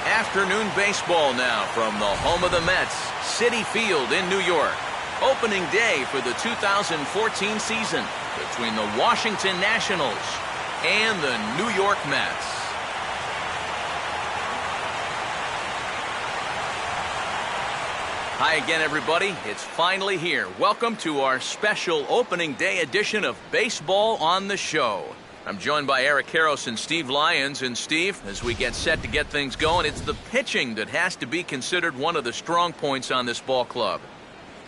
Afternoon baseball now from the home of the Mets, Citi Field in New York. Opening day for the 2014 season between the Washington Nationals and the New York Mets. Hi again, everybody. It's finally here. Welcome to our special opening day edition of Baseball on the Show. I'm joined by Eric Karros and Steve Lyons. And Steve, as we get set to get things going, it's the pitching that has to be considered one of the strong points on this ball club.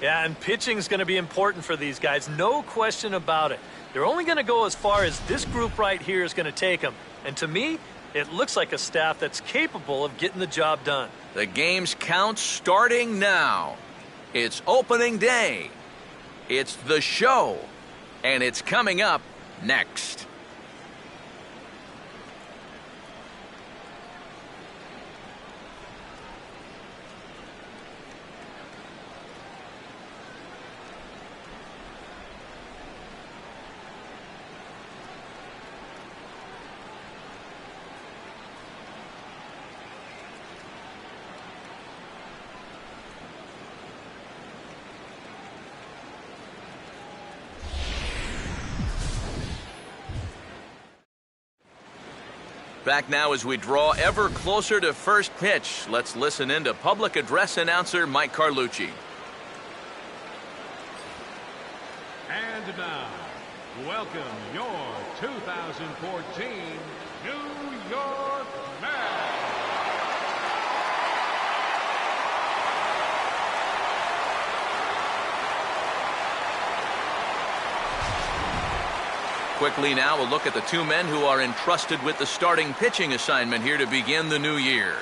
Yeah, and pitching's going to be important for these guys, no question about it. They're only going to go as far as this group right here is going to take them. And to me, it looks like a staff that's capable of getting the job done. The game's count starting now. It's opening day. It's the show. And it's coming up next. Back now as we draw ever closer to first pitch. Let's listen in to public address announcer Mike Carlucci. And now, welcome your 2014 New York Mets. Quickly now, a look at the two men who are entrusted with the starting pitching assignment here to begin the new year.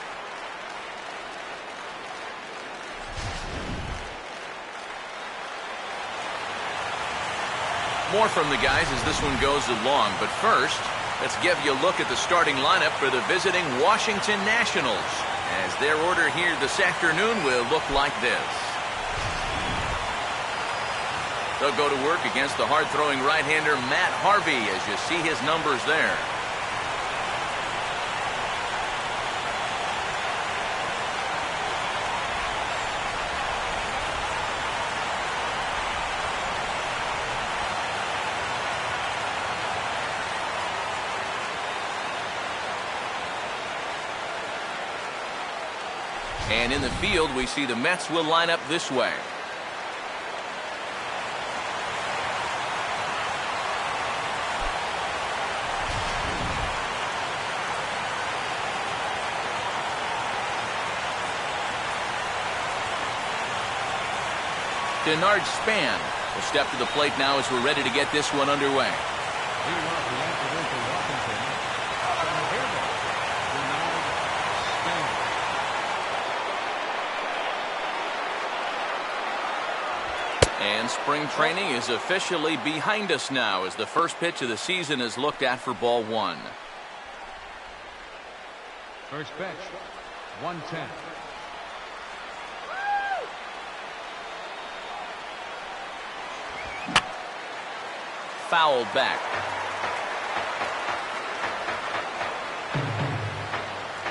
More from the guys as this one goes along, but first, let's give you a look at the starting lineup for the visiting Washington Nationals, as their order here this afternoon will look like this. They'll go to work against the hard-throwing right-hander Matt Harvey, as you see his numbers there. And in the field, we see the Mets will line up this way. Denard Span will step to the plate now as we're ready to get this one underway. And spring training is officially behind us now as the first pitch of the season is looked at for ball one. First pitch, 110. Fouled back.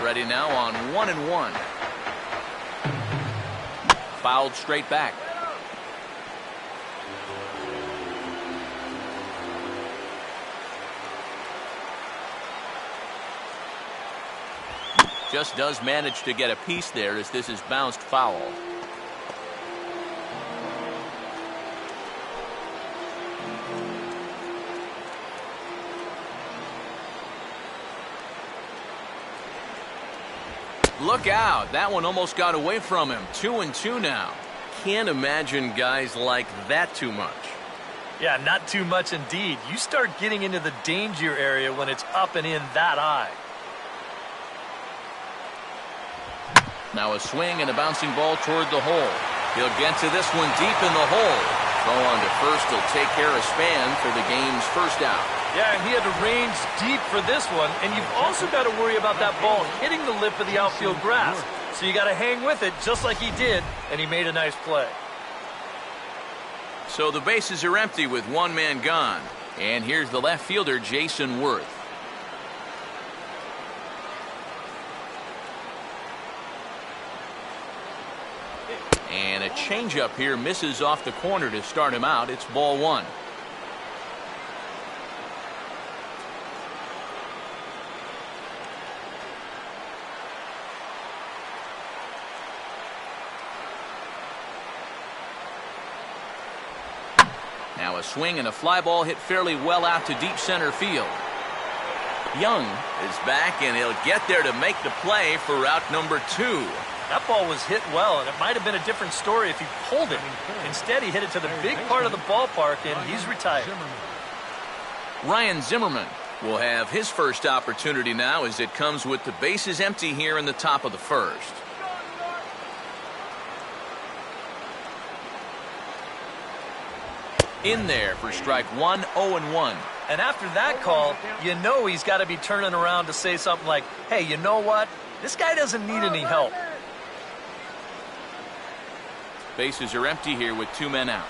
Ready now on 1-1. Fouled straight back. Just does manage to get a piece there as this is bounced foul. Look out. That one almost got away from him. 2-2 now. Can't imagine guys like that too much. Yeah, not too much indeed. You start getting into the danger area when it's up and in that high. Now a swing and a bouncing ball toward the hole. He'll get to this one deep in the hole. Throw on to first will take care of Span for the game's first out. Yeah, and he had to range deep for this one, and you've also got to worry about that ball hitting the lip of the outfield grass. So you got to hang with it just like he did, and he made a nice play. So the bases are empty with one man gone. And here's the left fielder, Jason Worth. And a changeup here misses off the corner to start him out. It's ball one. Now a swing and a fly ball hit fairly well out to deep center field. Young is back, and he'll get there to make the play for out number 2. That ball was hit well, and it might have been a different story if he pulled it. Instead, he hit it to the big part of the ballpark, and he's retired. Ryan Zimmerman will have his first opportunity now as it comes with the bases empty here in the top of the first. In there for strike one, 0-1. And after that call, you know he's got to be turning around to say something like, hey, you know what? This guy doesn't need any help. Bases are empty here with 2 men out.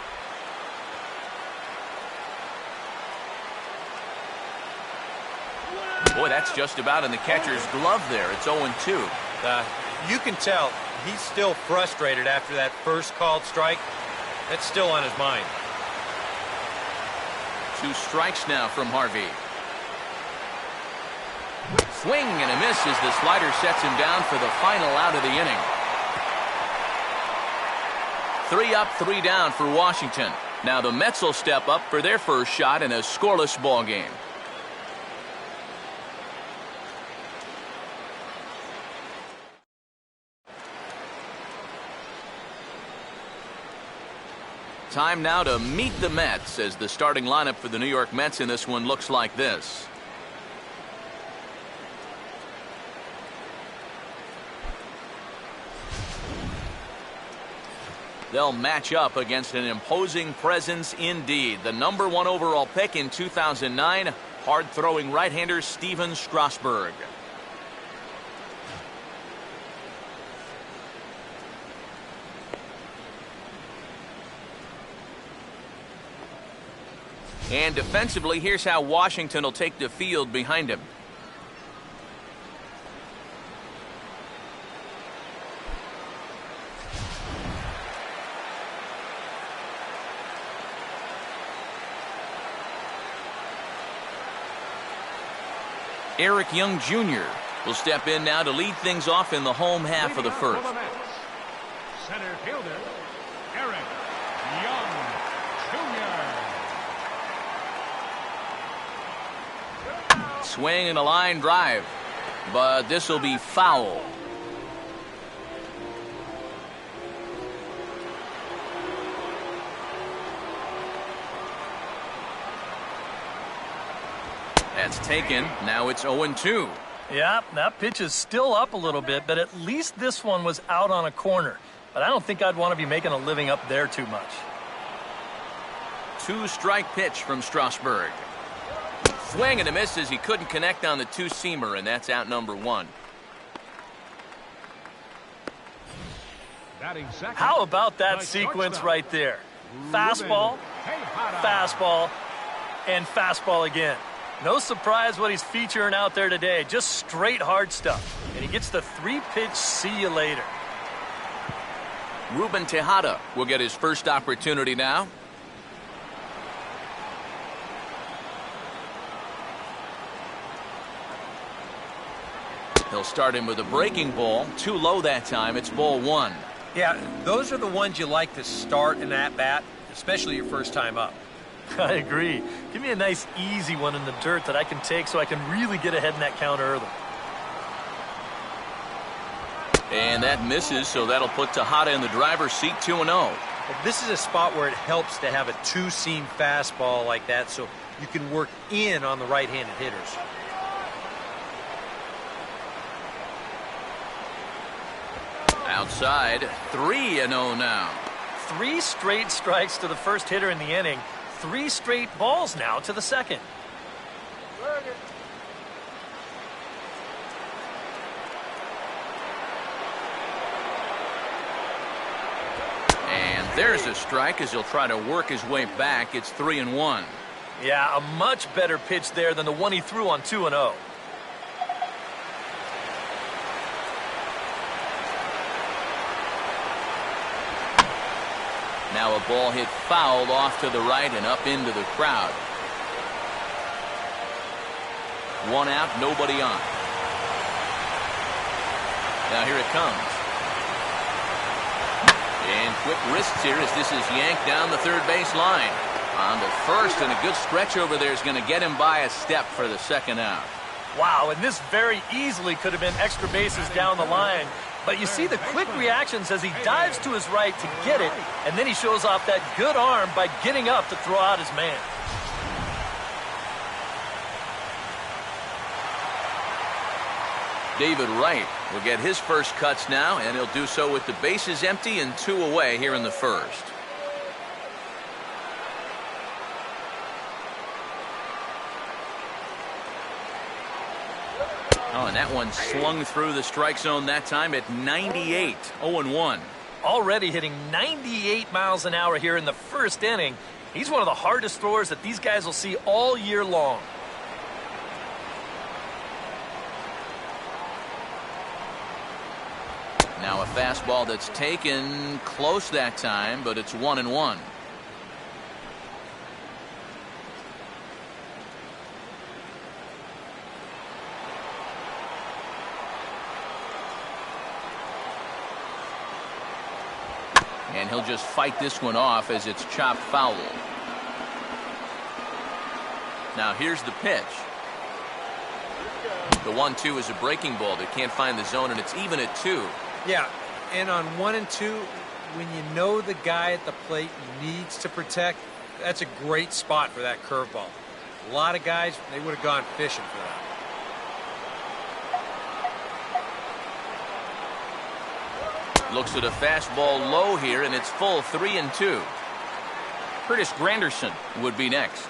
Boy, that's just about in the catcher's glove there. It's 0-2. You can tell he's still frustrated after that first called strike. That's still on his mind. 2 strikes now from Harvey. Swing and a miss as the slider sets him down for the final out of the inning. 3 up, 3 down for Washington. Now the Mets will step up for their first shot in a scoreless ball game. Time now to meet the Mets as the starting lineup for the New York Mets in this one looks like this. They'll match up against an imposing presence indeed. The number 1 overall pick in 2009, hard-throwing right-hander Steven Strasburg. And defensively, here's how Washington will take the field behind him. Eric Young Jr. will step in now to lead things off in the home half of the first. Center fielder, Eric Young Jr. Swing and a line drive, but this will be foul. That's taken. Now it's 0-2. Yeah, that pitch is still up a little bit, but at least this one was out on a corner. But I don't think I'd want to be making a living up there too much. 2-strike pitch from Strasburg. Swing and a miss as he couldn't connect on the 2-seamer, and that's out number 1. How about that sequence right there? Fastball, fastball, and fastball again. No surprise what he's featuring out there today. Just straight hard stuff. And he gets the 3-pitch see you later. Ruben Tejada will get his first opportunity now. He'll start him with a breaking ball. Too low that time. It's ball 1. Yeah, those are the ones you like to start in that bat, especially your first time up. I agree. Give me a nice easy one in the dirt that I can take so I can really get ahead in that count early. And that misses, so that'll put Tejada in the driver's seat, 2-0. Well, this is a spot where it helps to have a 2-seam fastball like that so you can work in on the right-handed hitters. Outside, 3-0 now. 3 straight strikes to the first hitter in the inning. 3 straight balls now to the second. And there's a strike as he'll try to work his way back. It's 3-1. Yeah, a much better pitch there than the one he threw on 2-0. Now a ball hit foul off to the right and up into the crowd. One out, nobody on. Now here it comes. And quick wrists here as this is yanked down the third base line. On to first, and a good stretch over there is going to get him by a step for the second out. Wow, and this very easily could have been extra bases down the line. But you see the quick reactions as he dives to his right to get it, and then he shows off that good arm by getting up to throw out his man. David Wright will get his first cuts now, and he'll do so with the bases empty and 2 away here in the first. Oh, and that one slung through the strike zone that time at 98, 0-1. Already hitting 98 miles an hour here in the first inning. He's one of the hardest throwers that these guys will see all year long. Now a fastball that's taken close that time, but it's 1-1. And he'll just fight this one off as it's chopped foul. Now here's the pitch. The 1-2 is a breaking ball that can't find the zone, and it's even at 2. Yeah, and on 1 and 2, when you know the guy at the plate needs to protect, that's a great spot for that curveball. A lot of guys, they would have gone fishing for that. Looks at a fastball low here, and it's full 3-2. Curtis Granderson would be next.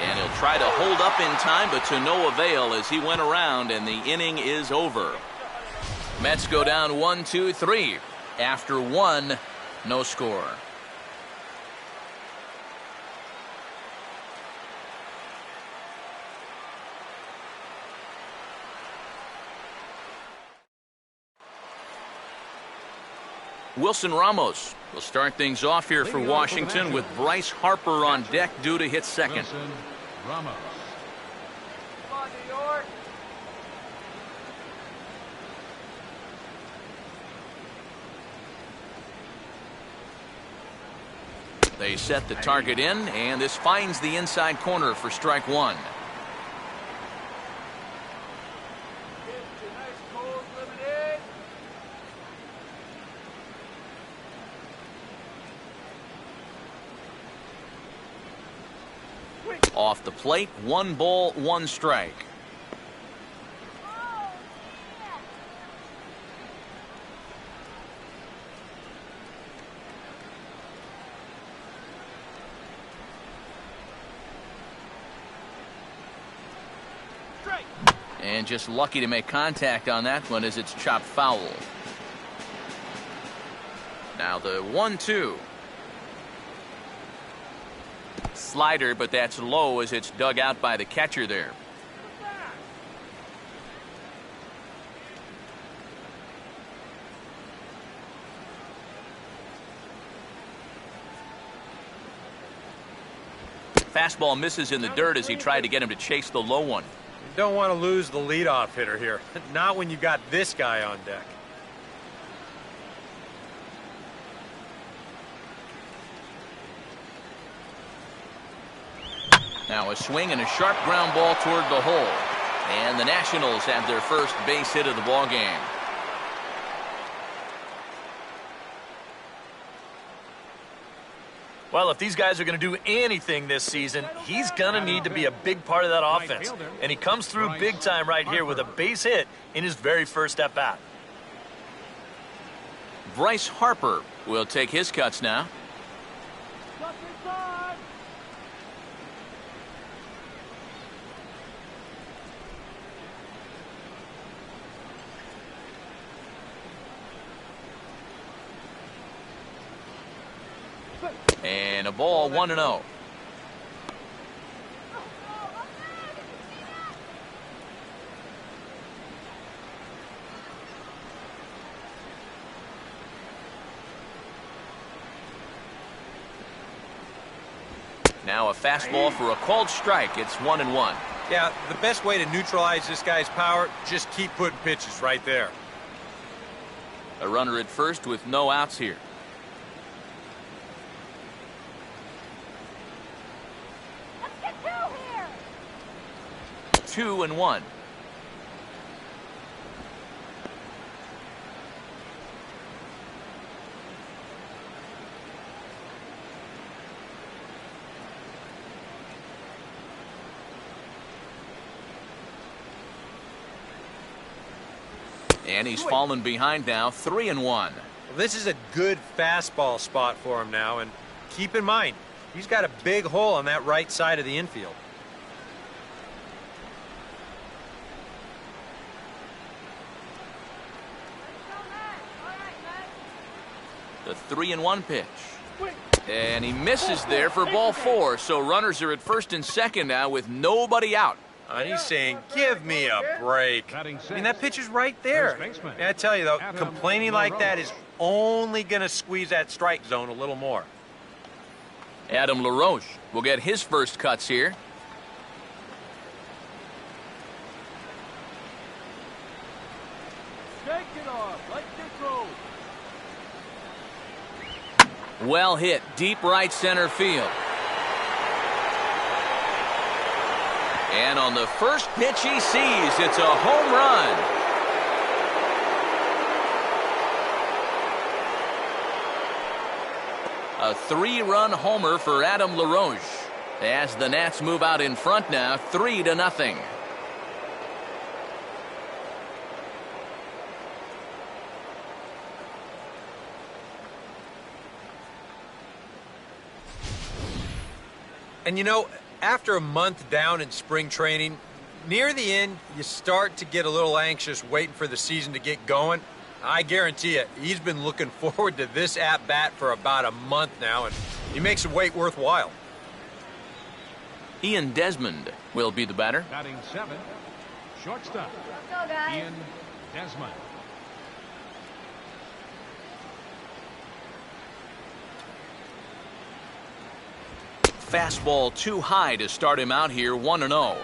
And he'll try to hold up in time, but to no avail as he went around, and the inning is over. Mets go down 1-2-3. After 1, no score. Wilson Ramos will start things off here for Washington with Bryce Harper on deck due to hit second. Wilson Ramos. Come on, New York. They set the target in, and this finds the inside corner for strike 1. Off the plate, 1 ball, 1 strike. And just lucky to make contact on that one as it's chopped foul. Now the 1-2. Slider, but that's low as it's dug out by the catcher there. Fastball misses in the dirt as he tried to get him to chase the low one. You don't want to lose the leadoff hitter here. Not when you got this guy on deck. Now a swing and a sharp ground ball toward the hole. And the Nationals have their first base hit of the ball game. Well, if these guys are going to do anything this season, he's going to need to be a big part of that offense. And he comes through big time right here with a base hit in his very first at-bat. Bryce Harper will take his cuts now. And a ball, 1-0. Now a fastball for a called strike. It's 1-1. Yeah, the best way to neutralize this guy's power, just keep putting pitches right there. A runner at first with no outs here. Let's get two here. 2-1. And he's fallen behind now, 3-1. Well, this is a good fastball spot for him now, and keep in mind, he's got a big hole on that right side of the infield. The 3-1 pitch. And he misses there for ball 4. So runners are at first and second now with nobody out. And he's saying, give me a break. I mean, that pitch is right there. And I tell you, though, complaining like that is only going to squeeze that strike zone a little more. Adam LaRoche will get his first cuts here. Shake it off. Let it go. Well hit, deep right center field. And on the first pitch he sees, it's a home run. A 3-run homer for Adam LaRoche as the Nats move out in front now, 3-0. And you know, after a month down in spring training, near the end, you start to get a little anxious waiting for the season to get going. I guarantee you, he's been looking forward to this at-bat for about a month now, and he makes the wait worthwhile. Ian Desmond will be the batter. Batting 7, shortstop. Let's go, guys. Ian Desmond. Fastball too high to start him out here, 1-0.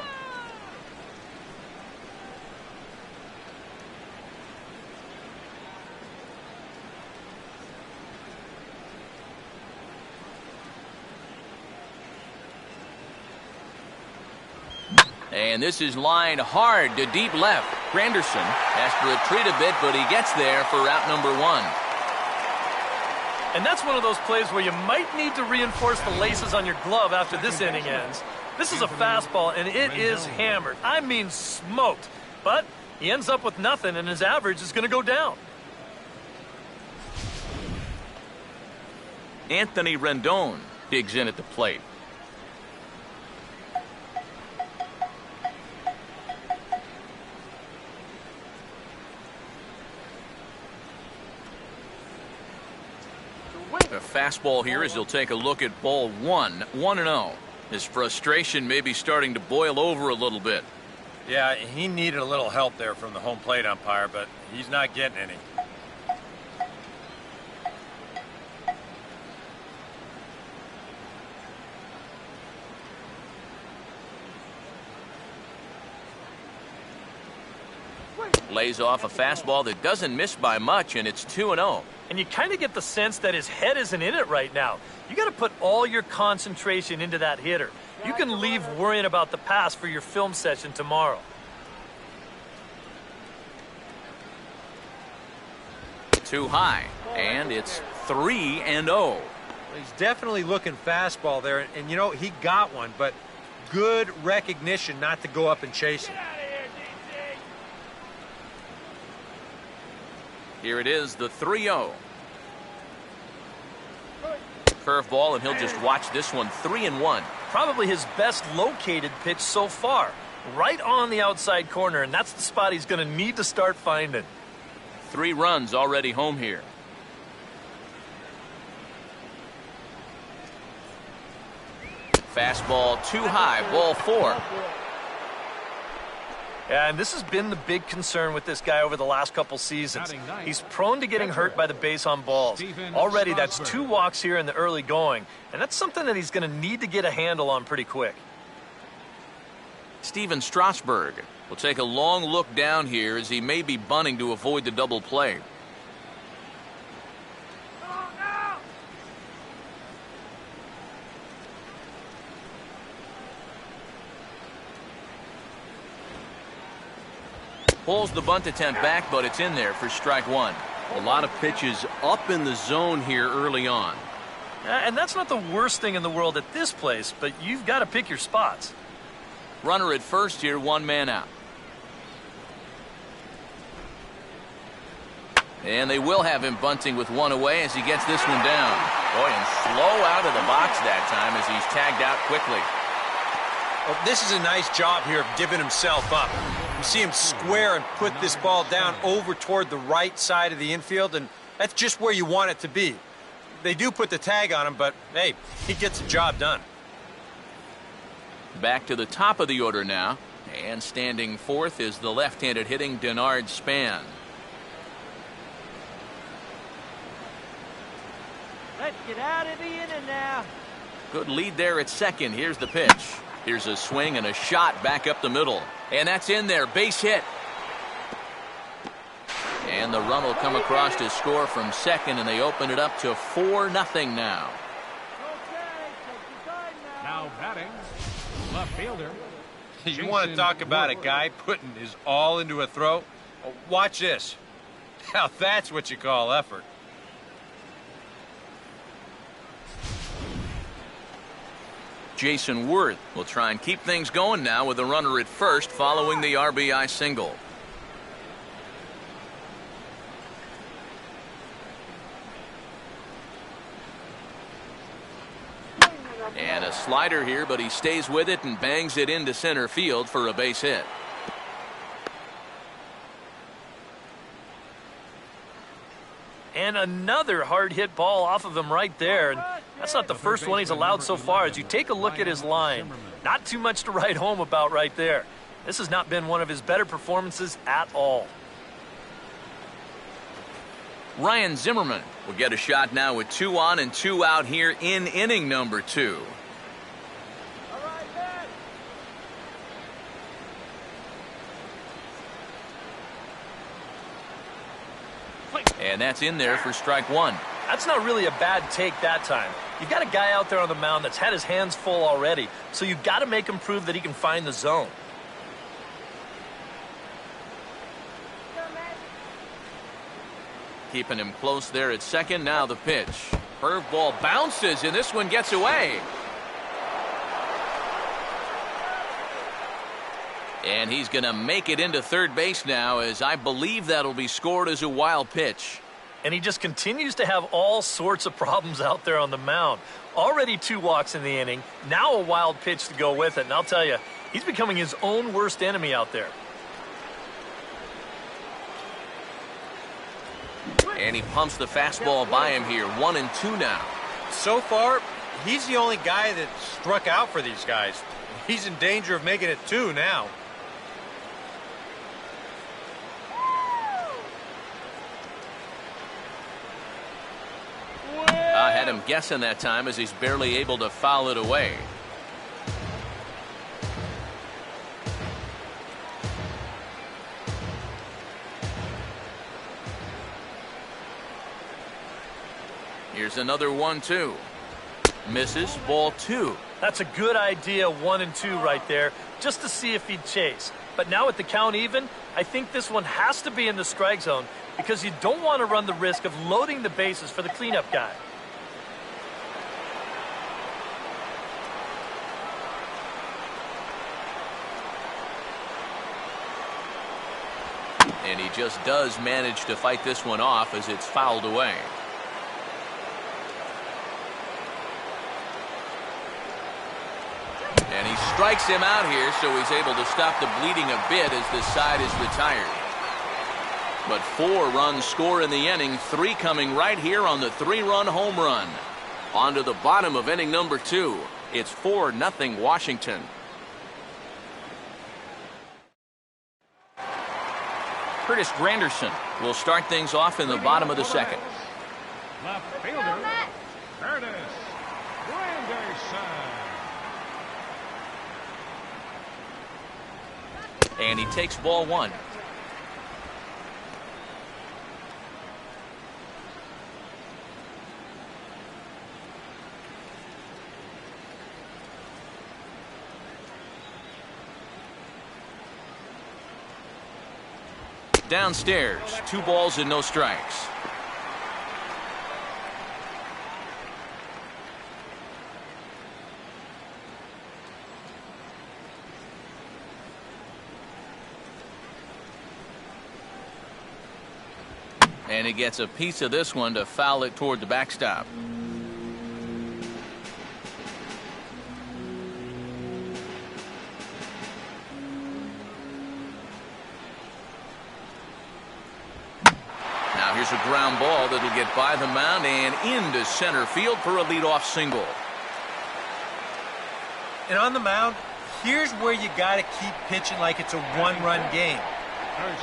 And this is lined hard to deep left. Granderson has to retreat a bit, but he gets there for out number 1. And that's one of those plays where you might need to reinforce the laces on your glove after this inning ends. This is a fastball, and it is hammered. I mean smoked. But he ends up with nothing, and his average is going to go down. Anthony Rendon digs in at the plate. A fastball here as he'll take a look at ball 1, 1-0. His frustration may be starting to boil over a little bit. Yeah, he needed a little help there from the home plate umpire, but he's not getting any. Lays off a fastball that doesn't miss by much, and it's 2-0. And you kind of get the sense that his head isn't in it right now. You got to put all your concentration into that hitter. You can leave worrying about the pass for your film session tomorrow. Too high, and it's 3-0. He's definitely looking fastball there, and you know, he got one, but good recognition not to go up and chase it. Here it is, the 3-0. Curveball, and he'll just watch this one, 3-1. Probably his best located pitch so far. Right on the outside corner, and that's the spot he's going to need to start finding. 3 runs already home here. Fastball too high, ball 4. Yeah, and this has been the big concern with this guy over the last couple seasons. He's prone to getting hurt by the base on balls. Already, that's 2 walks here in the early going, and that's something that he's going to need to get a handle on pretty quick. Steven Strasburg will take a long look down here as he may be bunting to avoid the double play. Pulls the bunt attempt back, but it's in there for strike 1. A lot of pitches up in the zone here early on. And that's not the worst thing in the world at this place, but you've got to pick your spots. Runner at first here, 1 man out. And they will have him bunting with 1 away as he gets this one down. Boy, and slow out of the box that time as he's tagged out quickly. Well, this is a nice job here of giving himself up. You see him square and put this ball down over toward the right side of the infield, and that's just where you want it to be. They do put the tag on him, but, hey, he gets the job done. Back to the top of the order now, and standing fourth is the left-handed hitting Denard Span. Let's get out of the inning now. Good lead there at second. Here's the pitch. Here's a swing and a shot back up the middle. And that's in there. Base hit. And the run will come across to score from second, and they open it up to 4-0 now. Now batting, left fielder. You want to talk about a guy putting his all into a throw? Well, watch this. Now that's what you call effort. Jason Worth will try and keep things going now with a runner at first following the RBI single. And a slider here, but he stays with it and bangs it into center field for a base hit. And another hard hit ball off of him right there. And that's not the first one he's allowed so far. As you take a look at his line, not too much to write home about right there. This has not been one of his better performances at all. Ryan Zimmerman will get a shot now with 2 on and 2 out here in inning number 2. And that's in there for strike 1. That's not really a bad take that time. You've got a guy out there on the mound that's had his hands full already, so you've got to make him prove that he can find the zone. Keeping him close there at second. Now the pitch. Curveball bounces, and this one gets away. And he's going to make it into third base now, as I believe that'll be scored as a wild pitch. And he just continues to have all sorts of problems out there on the mound. Already 2 walks in the inning, now a wild pitch to go with it. And I'll tell you, he's becoming his own worst enemy out there. And he pumps the fastball by him here. 1-2 now. So far, he's the only guy that struck out for these guys. He's in danger of making it 2 now. I had him guessing that time as he's barely able to foul it away. Here's another 1-2. Misses, ball 2. That's a good idea, 1-2 right there, just to see if he'd chase. But now with the count even, I think this one has to be in the strike zone because you don't want to run the risk of loading the bases for the cleanup guy. And he just does manage to fight this one off as it's fouled away. And he strikes him out here, so he's able to stop the bleeding a bit as this side is retired. But 4 runs score in the inning, 3 coming right here on the 3-run home run. On to the bottom of inning number 2. It's 4-0 Washington. Curtis Granderson will start things off in the bottom of the second. Left fielder, Curtis Granderson. And he takes ball one. Downstairs, 2 balls and no strikes. And he gets a piece of this one to foul it toward the backstop. Here's a ground ball that'll get by the mound and into center field for a leadoff single. And on the mound, here's where you got to keep pitching like it's a one-run game.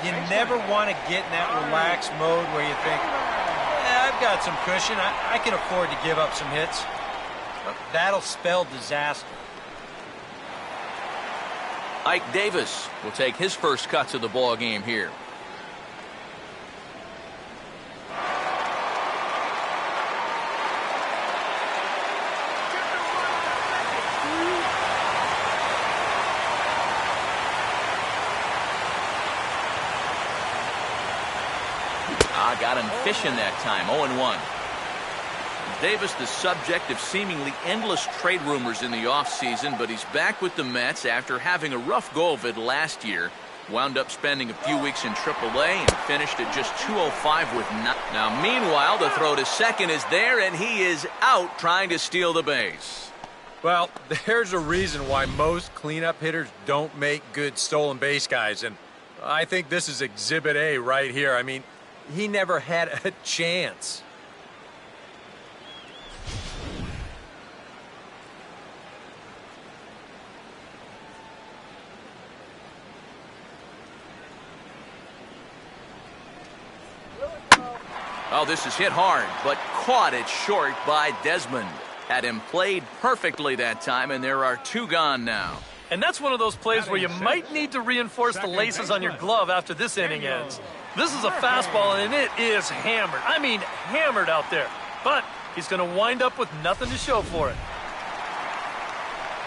You never want to get in that relaxed mode where you think, I've got some cushion. I can afford to give up some hits. That'll spell disaster. Ike Davis will take his first cuts of the ball game here. Got him fishing that time, 0-1. Davis the subject of seemingly endless trade rumors in the offseason, but he's back with the Mets after having a rough go of it last year. Wound up spending a few weeks in AAA and finished at just 205 with 9. Now, meanwhile, the throw to second is there, and he is out trying to steal the base. Well, there's a reason why most cleanup hitters don't make good stolen base guys, and I think this is Exhibit A right here. I mean, he never had a chance. Oh, this is hit hard, but caught it short by Desmond. Had him played perfectly that time, and there are 2 gone now. And that's one of those plays where you might need to reinforce the laces on your glove after this inning ends. This is a fastball, and it is hammered. I mean, hammered out there. But he's going to wind up with nothing to show for it.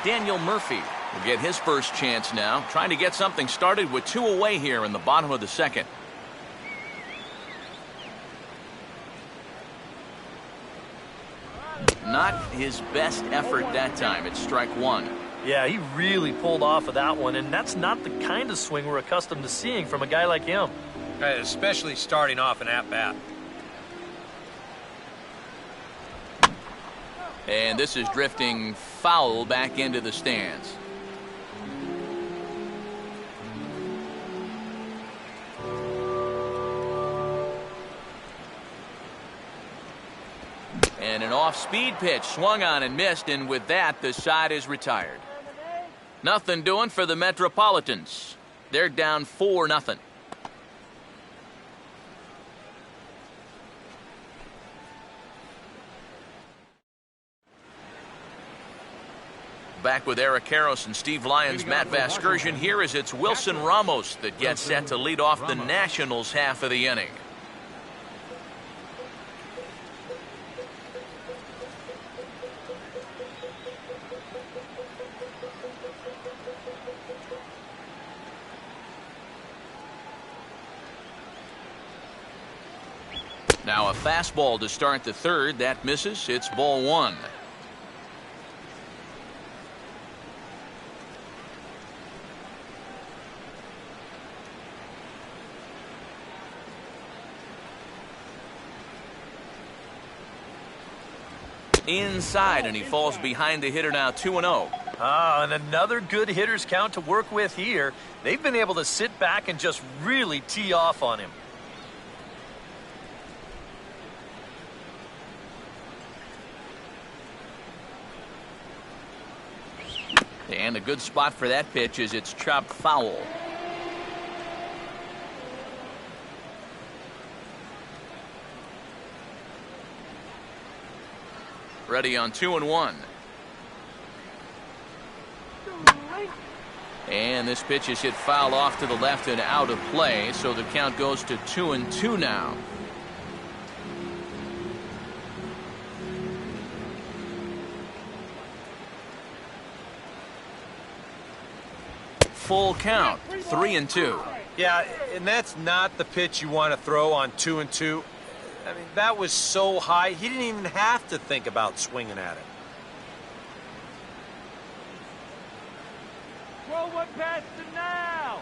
Daniel Murphy will get his first chance now, trying to get something started with 2 away here in the bottom of the second. Not his best effort that time. It's strike 1. Yeah, he really pulled off of that one, and that's not the kind of swing we're accustomed to seeing from a guy like him. Especially starting off an at-bat. And this is drifting foul back into the stands. And an off-speed pitch swung on and missed, and with that, the side is retired. Nothing doing for the Metropolitans. They're down 4-0. Back with Eric Karros and Steve Lyons, Matt Vasgersian here as it's Wilson Ramos that gets set to lead off the Nationals half of the inning. Now a fastball to start the third. That misses. It's ball 1. Inside, and he falls behind the hitter now 2-0. And another good hitter's count to work with here. They've been able to sit back and just really tee off on him. And a good spot for that pitch is it's chopped foul. Ready on 2-1. And this pitch is hit foul off to the left and out of play, so the count goes to 2-2 now. Full count, 3-2. Yeah, and that's not the pitch you want to throw on 2-2. I mean, that was so high, he didn't even have to think about swinging at it. Throw one past him now.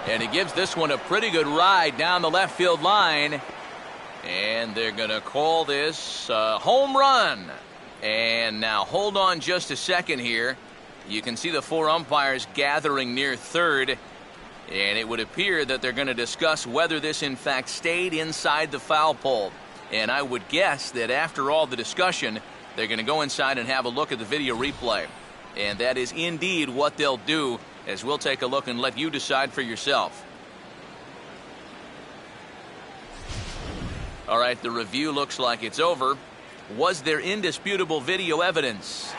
And he gives this one a pretty good ride down the left field line. And they're going to call this a home run. And now hold on just a second here. You can see the 4 umpires gathering near third. And it would appear that they're going to discuss whether this in fact stayed inside the foul pole. And I would guess that after all the discussion, they're going to go inside and have a look at the video replay. And that is indeed what they'll do, as we'll take a look and let you decide for yourself. All right, the review looks like it's over. Was there indisputable video evidence?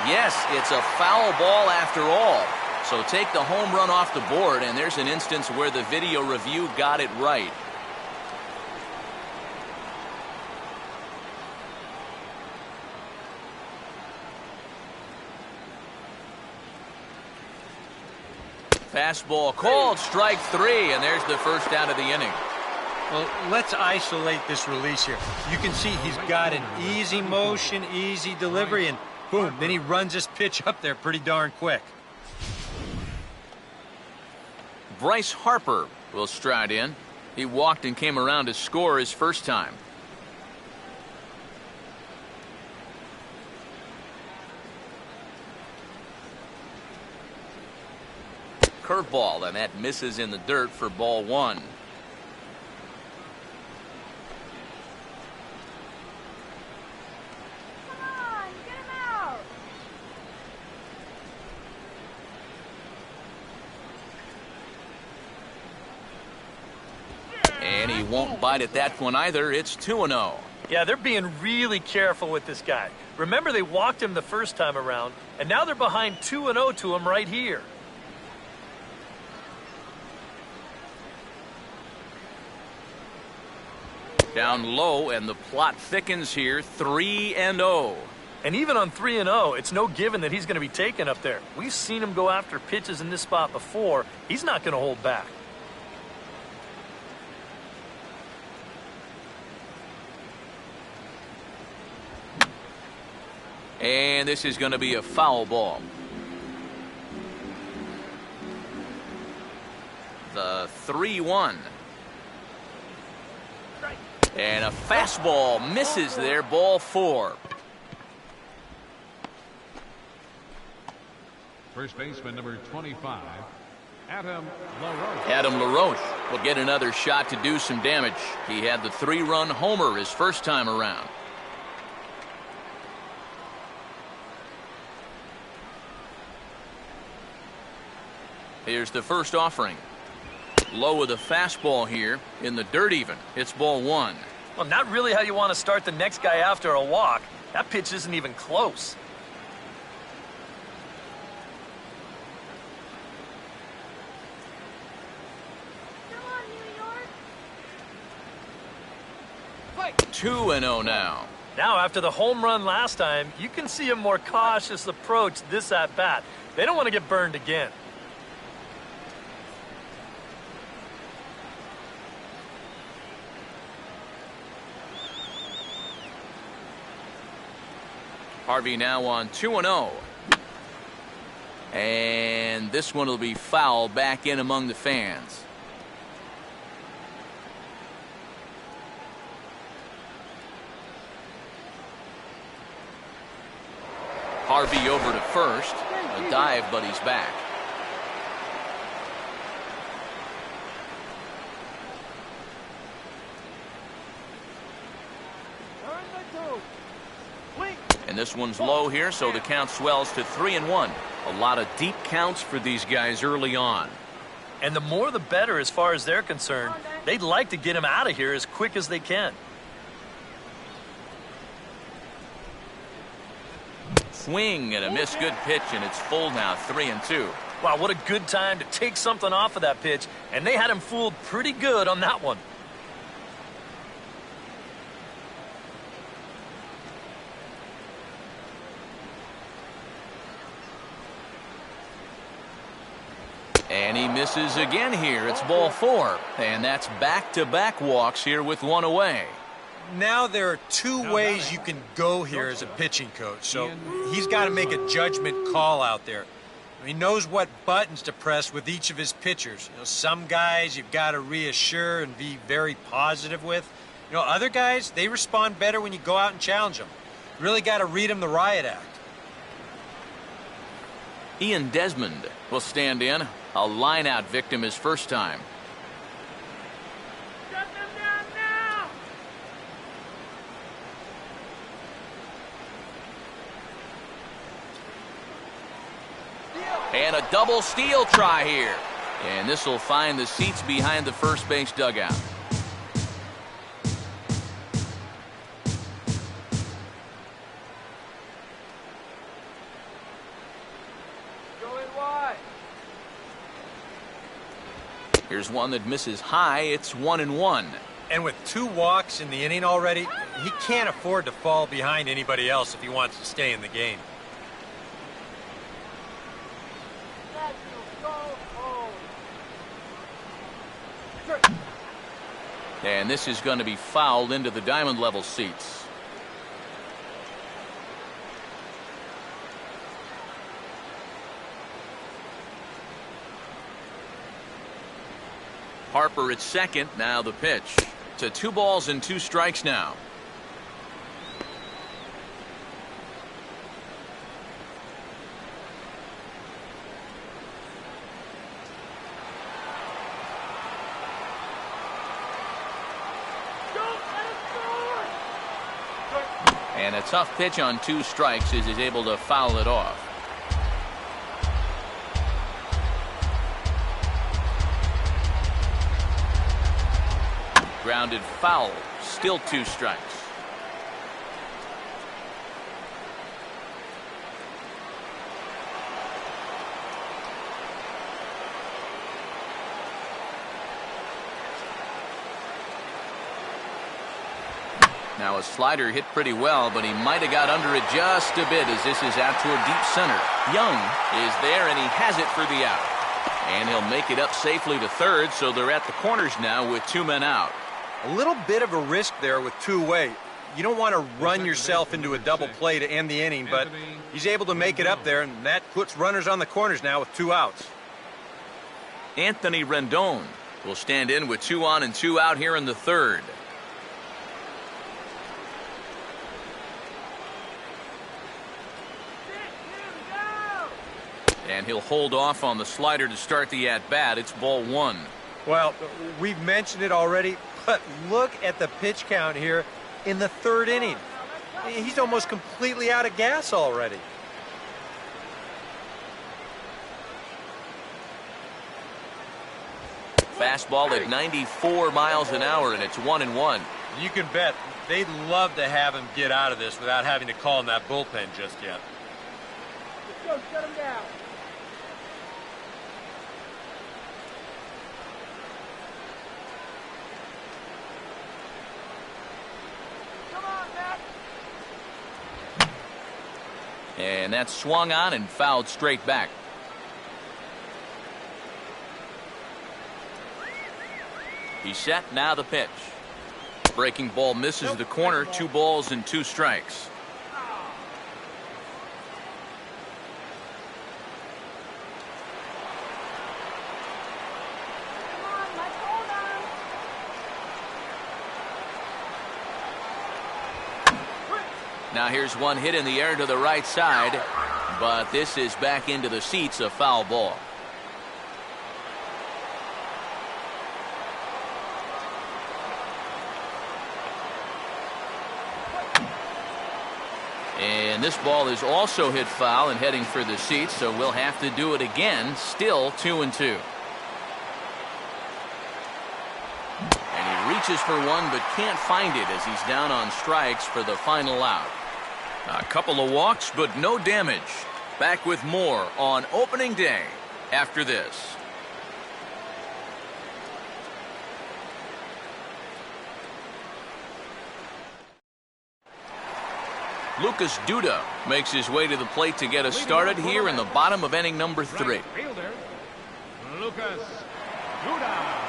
Yes, it's a foul ball after all. So take the home run off the board, and there's an instance where the video review got it right. Fastball called, strike 3, and there's the first out of the inning. Well, let's isolate this release here. You can see he's got an easy motion, easy delivery, and boom, then he runs this pitch up there pretty darn quick. Bryce Harper will stride in. He walked and came around to score his first time. Curveball, and that misses in the dirt for ball 1. And he won't bite at that one either. It's 2-0. Yeah, they're being really careful with this guy. Remember, they walked him the first time around, and now they're behind 2-0 to him right here. Down low, and the plot thickens here. 3-0. And even on 3-0, it's no given that he's going to be taken up there. We've seen him go after pitches in this spot before. He's not going to hold back. And this is going to be a foul ball. The 3-1. And a fastball misses there, ball 4. First baseman number 25, Adam LaRoche. Adam LaRoche will get another shot to do some damage. He had the 3-run homer his first time around. Here's the first offering. Low with a fastball here in the dirt even. It's ball 1. Well, not really how you want to start the next guy after a walk. That pitch isn't even close. Come on, New York. 2-0 now. Now, after the home run last time, you can see a more cautious approach this at-bat. They don't want to get burned again. Harvey now on 2-0. And this one will be foul back in among the fans. Harvey over to first. A dive, but he's back. And this one's low here, so the count swells to 3-1. A lot of deep counts for these guys early on. And the more the better as far as they're concerned. They'd like to get him out of here as quick as they can. Swing and a miss. Good pitch, and it's full now, 3-2. Wow, what a good time to take something off of that pitch, and they had him fooled pretty good on that one. And he misses again here. It's ball 4, and that's back-to-back walks here with one away. Now there are two ways you can go here as a pitching coach, so he's got to make a judgment call out there. He knows what buttons to press with each of his pitchers. Some guys you've got to reassure and be very positive with. Other guys, they respond better when you go out and challenge them. You really got to read them the riot act. Ian Desmond will stand in. A line-out victim his first time. Shut them down now! And a double steal try here. And this will find the seats behind the first base dugout. Going wide. Here's one that misses high. It's 1-1. And with 2 walks in the inning already, he can't afford to fall behind anybody else if he wants to stay in the game. And this is going to be fouled into the diamond level seats. Harper at second. Now the pitch. To 2 balls and 2 strikes now. And a tough pitch on 2 strikes as he's able to foul it off. Grounded foul. Still 2 strikes. Now a slider hit pretty well, but he might have got under it just a bit as this is out toward deep center. Young is there, and he has it for the out. And he'll make it up safely to third, so they're at the corners now with 2 men out. A little bit of a risk there with 2 away. You don't want to run yourself into a double play to end the inning, but he's able to make it up there, and that puts runners on the corners now with 2 outs. Anthony Rendon will stand in with 2 on and 2 out here in the third. And he'll hold off on the slider to start the at-bat. It's ball 1. Well, we've mentioned it already, but look at the pitch count here in the 3rd inning. He's almost completely out of gas already. Fastball at 94 miles an hour, and it's 1-1. You can bet they'd love to have him get out of this without having to call in that bullpen just yet. Let's go, shut them down. And that's swung on and fouled straight back. He's set. Now the pitch. Breaking ball misses the corner. 2 balls and 2 strikes. Now here's one hit in the air to the right side, but this is back into the seats, a foul ball. And this ball is also hit foul and heading for the seats, so we'll have to do it again. Still 2-2. reaches for one but can't find it as he's down on strikes for the final out. A couple of walks, but no damage. Back with more on opening day after this. Lucas Duda makes his way to the plate to get us started here in the bottom of inning number 3. Right fielder, Lucas Duda.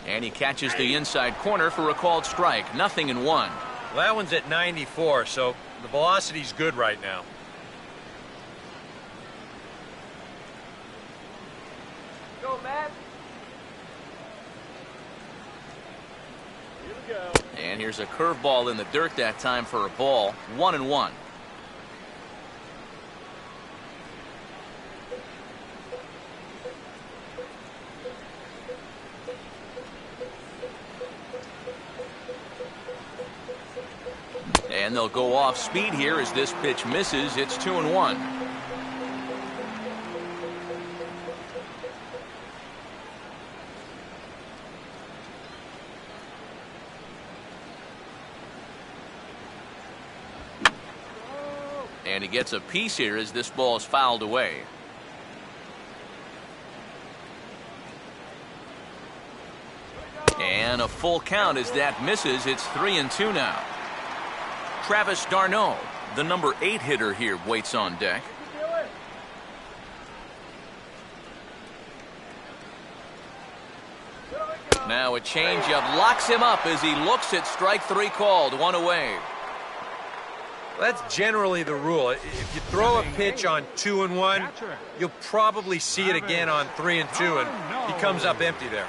And he catches the inside corner for a called strike. 0-1. Well, that one's at 94, so the velocity's good right now. Go, Matt. Here we go. And here's a curveball in the dirt that time for a ball. 1-1. And they'll go off speed here as this pitch misses. It's 2-1. And he gets a piece here as this ball is fouled away. And a full count as that misses. It's 3-2 now. Travis d'Arnaud, the number 8 hitter here, waits on deck. Now a changeup locks him up as he looks at strike 3 called. 1 away. Well, that's generally the rule. If you throw a pitch on 2-1, you'll probably see it again on 3-2, and he comes up empty there.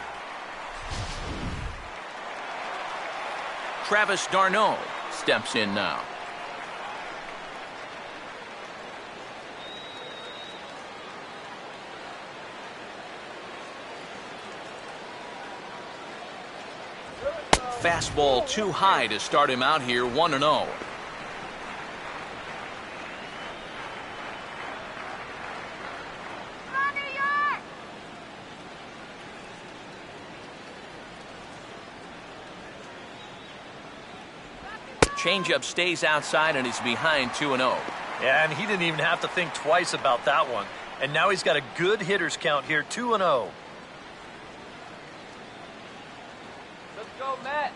Travis d'Arnaud steps in now. Fastball too high to start him out here. 1-0. Changeup stays outside and he's behind 2-0. Yeah, and he didn't even have to think twice about that one. And now he's got a good hitters count here, 2-0. Let's go, Matt.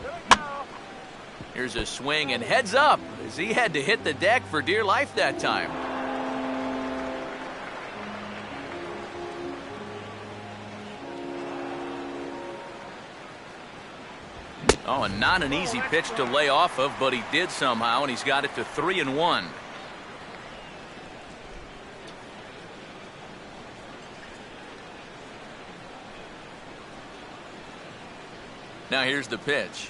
Here we go. Here's a swing and heads up as he had to hit the deck for dear life that time. Oh, and not an easy pitch to lay off of, but he did somehow, and he's got it to 3-1. Now here's the pitch.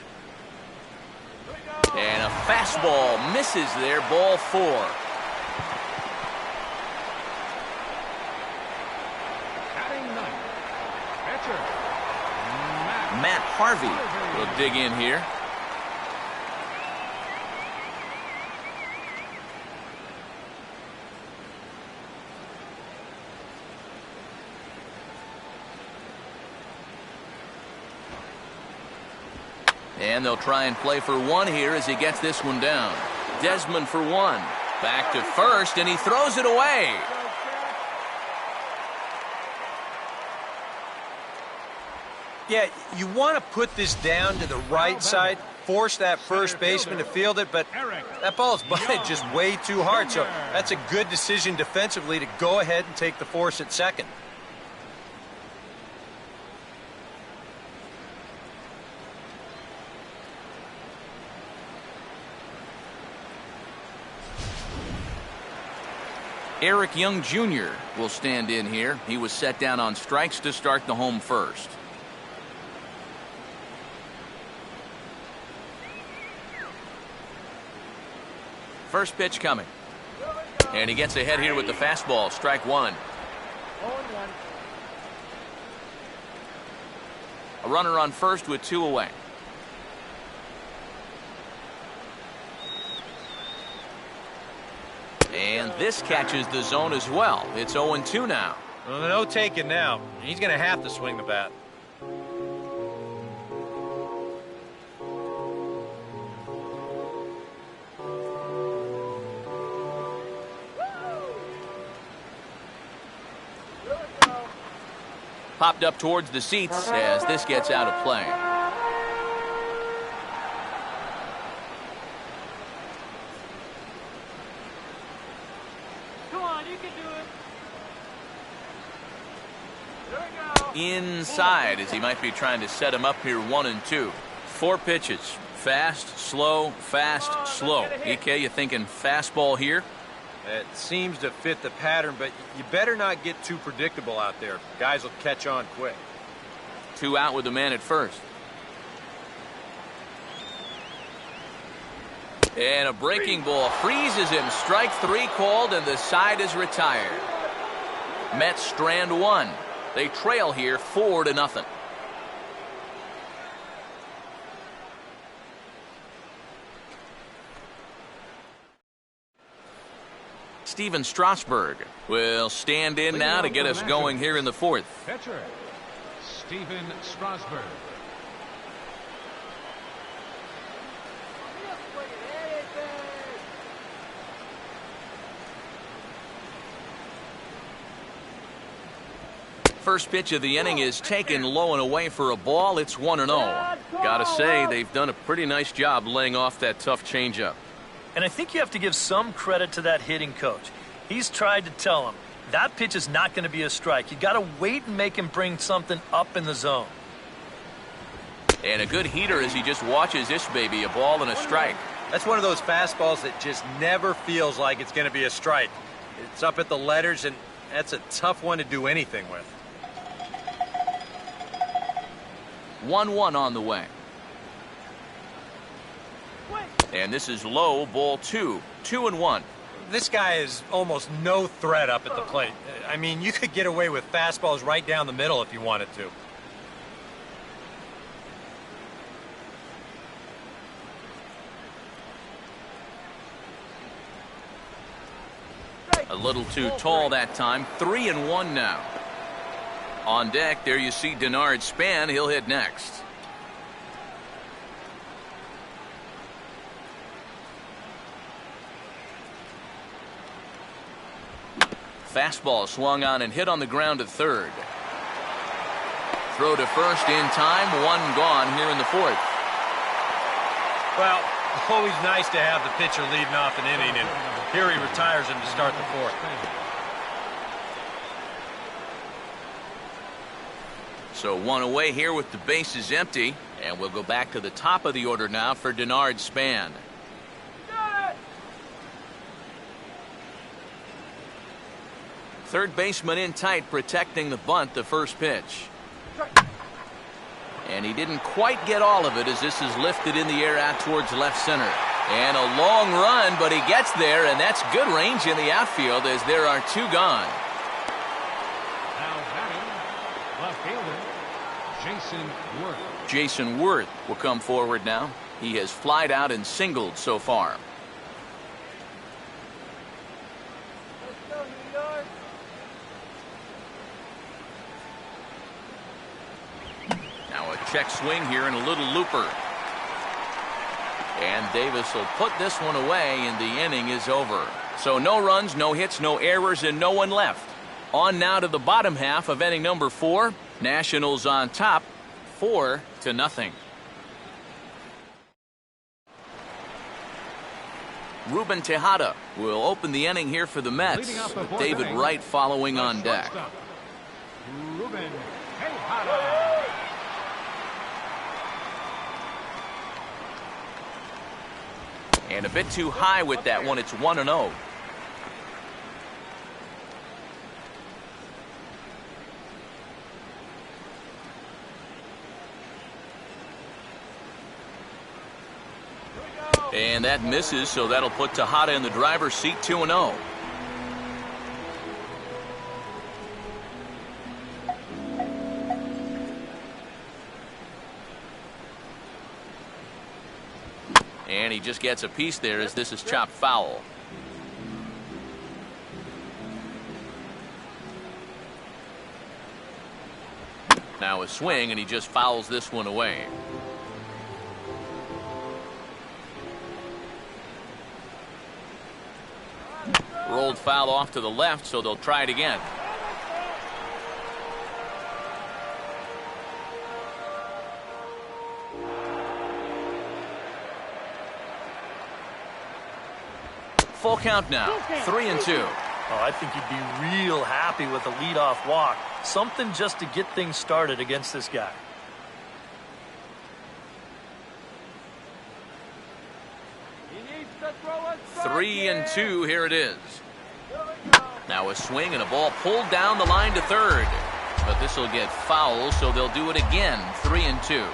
And a fastball misses there, ball 4. Batting ninth, pitcher Matt Harvey will dig in here. And they'll try and play for 1 here as he gets this one down. Desmond for 1. Back to first, and he throws it away. Yeah, you want to put this down to the right side, force that first baseman to field it, but that ball is butted just way too hard, so that's a good decision defensively to go ahead and take the force at second. Eric Young Jr. will stand in here. He was set down on strikes to start the home first. First pitch coming. And he gets ahead here with the fastball. Strike 1. 0-1. A runner on first with 2 away. And this catches the zone as well. It's 0-2 now. Well, no taking now. He's going to have to swing the bat. Popped up towards the seats as this gets out of play. Come on, you can do it. There we go. Inside as he might be trying to set him up here 1-2. 4 pitches. Fast, slow, fast, slow. EK, you thinking fastball here? It seems to fit the pattern, but you better not get too predictable out there. Guys will catch on quick. 2 out with the man at first. And a breaking ball freezes him. Strike 3 called, and the side is retired. Mets strand 1. They trail here 4-0. Steven Strasburg will stand in now to get us going here in the 4th. Pitcher, Steven Strasburg. First pitch of the inning is taken low and away for a ball. It's 1-0. Gotta say, they've done a pretty nice job laying off that tough changeup. And I think you have to give some credit to that hitting coach. He's tried to tell him, that pitch is not going to be a strike. You got to wait and make him bring something up in the zone. And a good heater as he just watches this baby, a ball and a strike. That's one of those fastballs that just never feels like it's going to be a strike. It's up at the letters, and that's a tough one to do anything with. 1-1 on the way. And this is low, ball 2. 2-1. This guy is almost no threat up at the plate. I mean, you could get away with fastballs right down the middle if you wanted to. A little too tall that time. 3-1 now. On deck, there you see Denard Span. He'll hit next. Fastball swung on and hit on the ground at third. Throw to first in time. 1 gone here in the 4th. Well, always nice to have the pitcher leading off an inning, and here he retires him to start the 4th. So 1 away here with the bases empty, and we'll go back to the top of the order now for Denard Span. Third baseman in tight, protecting the bunt, the first pitch. And he didn't quite get all of it as this is lifted in the air out towards left center. And a long run, but he gets there, and that's good range in the outfield as there are 2 gone. Now batting, left fielder, Jason Worth. Jason Worth will come forward now. He has flied out and singled so far. Now a check swing here and a little looper. And Davis will put this one away, and the inning is over. So no runs, no hits, no errors, and no one left. On now to the bottom half of inning number 4. Nationals on top, 4-0. Ruben Tejada will open the inning here for the Mets, with David Wright following on deck. Ruben Tejada. And a bit too high with that one. It's 1-0. And that misses, so that'll put Tejada in the driver's seat, 2-0. And he just gets a piece there as this is chopped foul. Now a swing, and he just fouls this one away. Rolled foul off to the left, so they'll try it again. Full count now, 3-2. Oh, I think he'd be real happy with a leadoff walk. Something just to get things started against this guy. He needs to throw it. 3-2, here it is. Now a swing and a ball pulled down the line to third. But this will get foul, so they'll do it again, 3-2.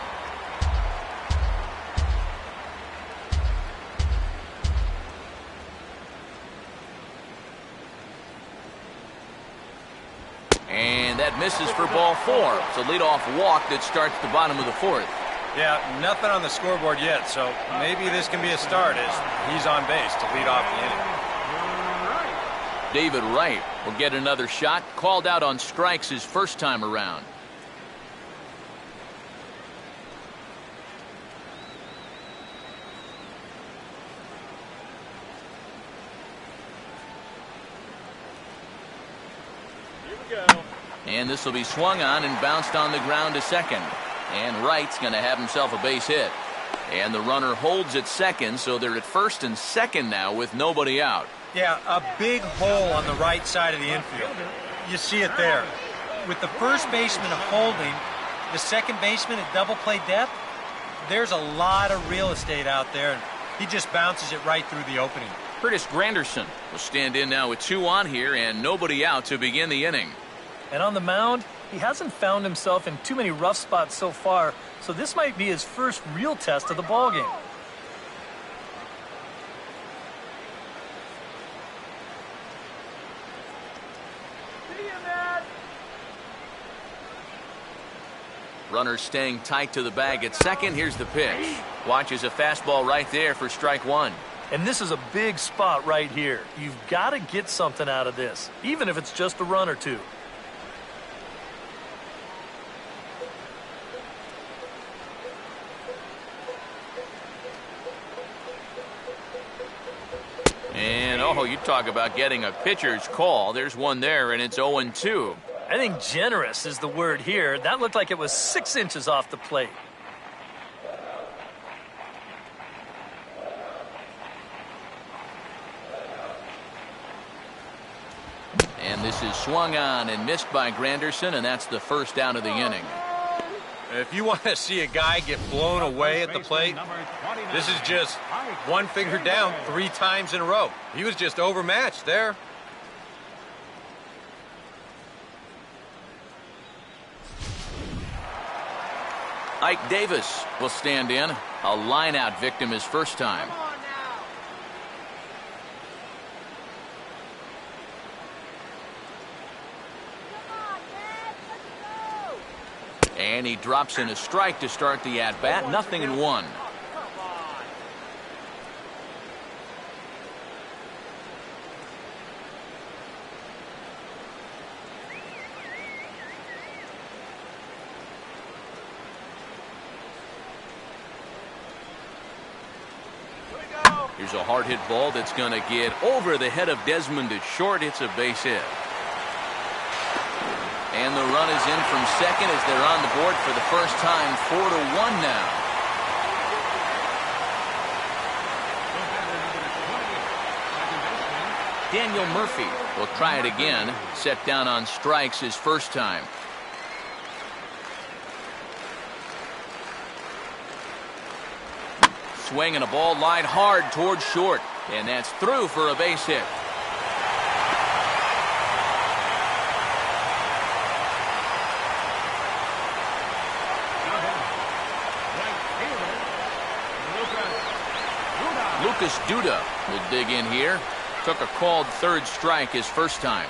And that misses for ball 4. It's a leadoff walk that starts the bottom of the 4th. Yeah, nothing on the scoreboard yet, so maybe this can be a start as he's on base to lead off the inning. David Wright will get another shot, called out on strikes his first time around. And this will be swung on and bounced on the ground to second. And Wright's going to have himself a base hit. And the runner holds at second, so they're at first and second now with nobody out. Yeah, a big hole on the right side of the infield. You see it there. With the first baseman holding, the second baseman at double play depth, there's a lot of real estate out there, and he just bounces it right through the opening. Curtis Granderson will stand in now with 2 on here and nobody out to begin the inning. And on the mound, he hasn't found himself in too many rough spots so far, so this might be his first real test of the ballgame. Runner staying tight to the bag at second. Here's the pitch. Watches a fastball right there for strike 1. And this is a big spot right here. You've got to get something out of this, even if it's just a run or two. And, oh, you talk about getting a pitcher's call. There's one there, and it's 0-2. I think generous is the word here. That looked like it was 6 inches off the plate. And this is swung on and missed by Granderson, and that's the first out of the inning. If you want to see a guy get blown away at the plate, this is just one finger down 3 times in a row. He was just overmatched there. Ike Davis will stand in. A line-out victim his first time. And he drops in a strike to start the at-bat. 0-1. Here's a hard hit ball that's going to get over the head of Desmond at short. It's a base hit. And the run is in from second as they're on the board for the first time. 4-1 now. Daniel Murphy will try it again. Set down on strikes his first time. Swing and a ball lined hard towards short. And that's through for a base hit. Lucas Duda will dig in here. Took a called third strike his first time.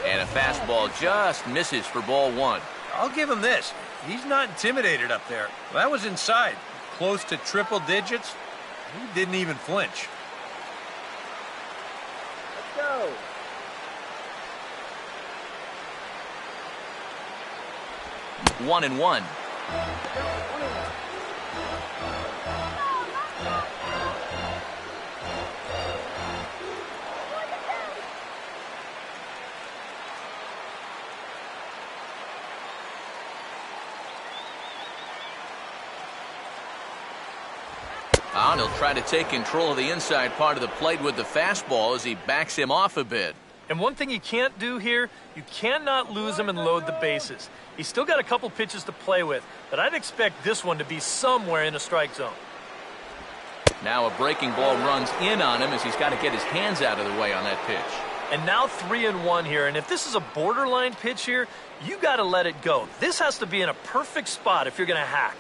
And a fastball just misses for ball 1. I'll give him this. He's not intimidated up there. That was inside. Close to triple digits. He didn't even flinch. 1-1. And he'll try to take control of the inside part of the plate with the fastball as he backs him off a bit. And one thing you can't do here, you cannot lose him and load the bases. He's still got a couple pitches to play with, but I'd expect this one to be somewhere in a strike zone. Now a breaking ball runs in on him as he's got to get his hands out of the way on that pitch. And now 3-1 here, and if this is a borderline pitch here, you got to let it go. This has to be in a perfect spot if you're going to hack.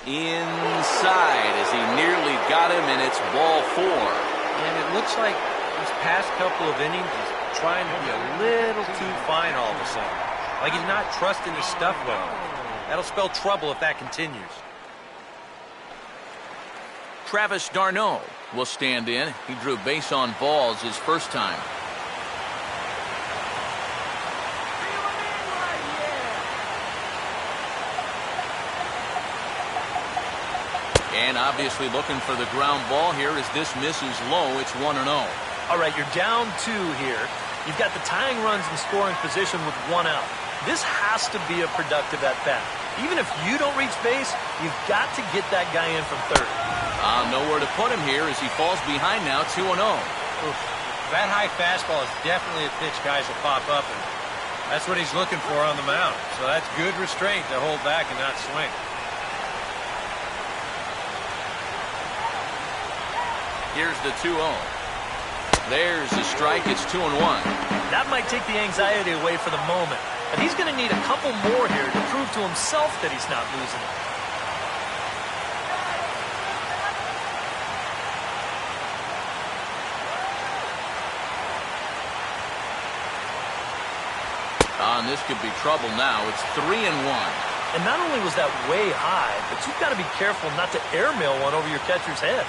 Inside as he nearly got him, and it's ball 4. And it looks like these past couple of innings he's trying to be a little too fine all of a sudden. Like he's not trusting his stuff well. That'll spell trouble if that continues. Travis d'Arnaud will stand in. He drew base on balls his first time. And obviously looking for the ground ball here as this misses low. It's 1-0. All right, you're down 2 here. You've got the tying runs in scoring position with 1 out. This has to be a productive at-bat. Even if you don't reach base, you've got to get that guy in from third. Nowhere to put him here as he falls behind now, 2-0. That high fastball is definitely a pitch guys will pop up, and that's what he's looking for on the mound. So that's good restraint to hold back and not swing. Here's the 2-0. There's the strike. It's 2-1. That might take the anxiety away for the moment, but he's going to need a couple more here to prove to himself that he's not losing it. And this could be trouble now. It's 3-1. And not only was that way high, but you've got to be careful not to airmail one over your catcher's head.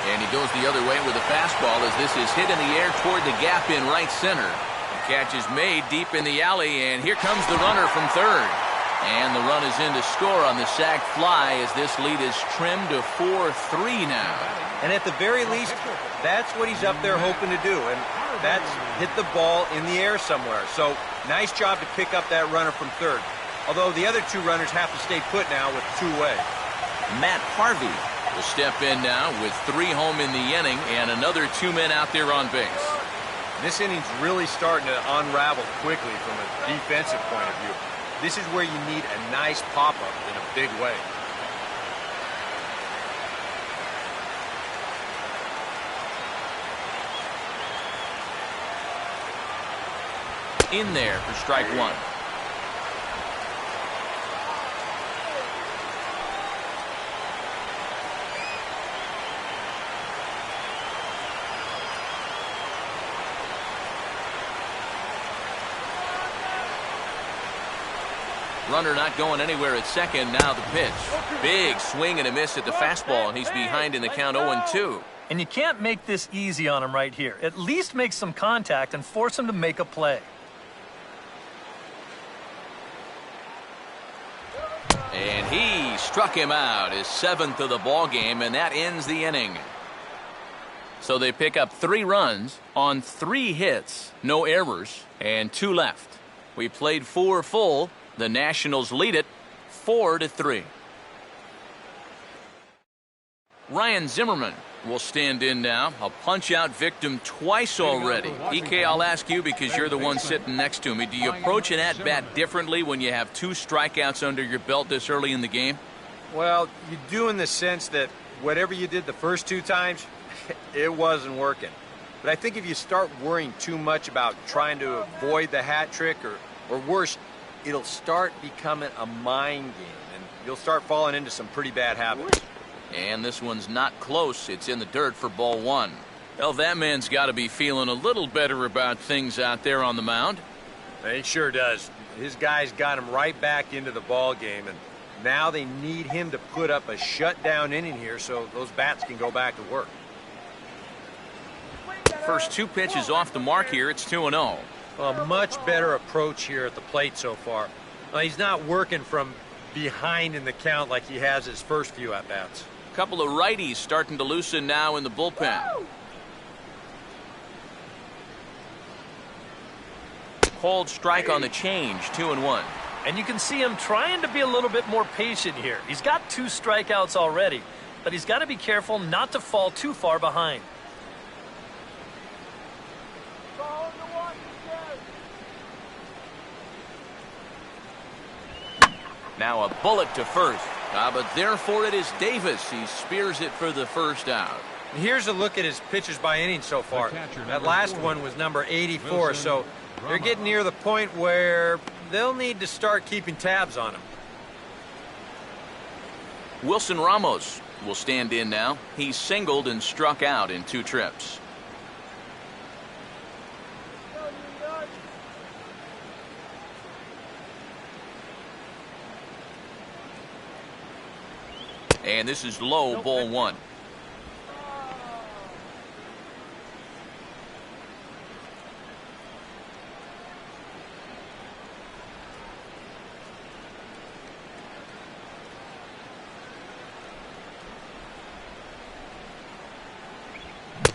And he goes the other way with a fastball as this is hit in the air toward the gap in right center. The catch is made deep in the alley, and here comes the runner from third. And the run is in to score on the sac fly as this lead is trimmed to 4-3 now. And at the very least, that's what he's up there hoping to do, and that's hit the ball in the air somewhere. So nice job to pick up that runner from third. Although the other 2 runners have to stay put now with 2 away. Matt Harvey will step in now with 3 home in the inning and another 2 men out there on base. This inning's really starting to unravel quickly from a defensive point of view. This is where you need a nice pop-up in a big way. In there for strike 1. Runner not going anywhere at second. Now the pitch. Big swing and a miss at the fastball, and he's behind in the count 0-2. And you can't make this easy on him right here. At least make some contact and force him to make a play. And he struck him out, his 7th of the ball game, and that ends the inning. So they pick up 3 runs on 3 hits, no errors, and 2 left. We played 4 full. The Nationals lead it 4-3. Ryan Zimmerman will stand in now. A punch-out victim twice already. EK, I'll ask you because you're the one sitting next to me. Do you approach an at-bat differently when you have 2 strikeouts under your belt this early in the game? Well, you do in the sense that whatever you did the first 2 times, it wasn't working. But I think if you start worrying too much about trying to avoid the hat trick or worse, it'll start becoming a mind game, and you'll start falling into some pretty bad habits. And this one's not close. It's in the dirt for ball 1. Well, that man's got to be feeling a little better about things out there on the mound. He sure does. His guys got him right back into the ball game, and Now they need him to put up a shutdown inning here so those bats can go back to work. First 2 pitches off the mark here. It's 2-0. A much better approach here at the plate so far. He's not working from behind in the count like he has his first few at-bats. A couple of righties starting to loosen now in the bullpen. Cold strike on the change, 2-1. And you can see him trying to be a little bit more patient here. He's got 2 strikeouts already, but he's got to be careful not to fall too far behind. Now a bullet to first. But therefore it is Davis. He spears it for the first out. Here's a look at his pitches by inning so far. That last one was number 84, so they're getting near the point where they'll need to start keeping tabs on him. Wilson Ramos will stand in now. He singled and struck out in 2 trips. And this is low, ball 1.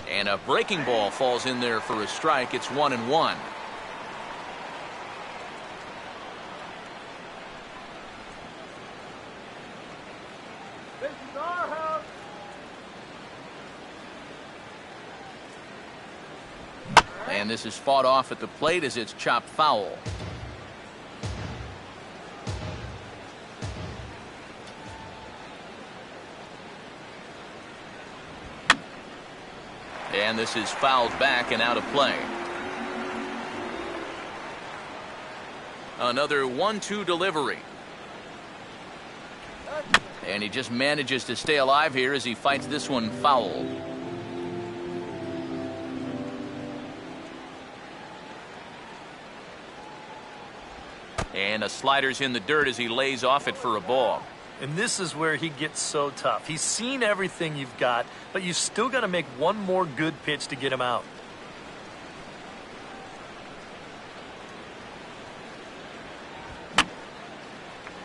And a breaking ball falls in there for a strike. It's 1-1. And this is fought off at the plate as it's chopped foul. And this is fouled back and out of play. Another 1-2 delivery. And he just manages to stay alive here as he fights this one foul. And a slider's in the dirt as he lays off it for a ball. And this is where he gets so tough. He's seen everything you've got, but you've still got to make one more good pitch to get him out.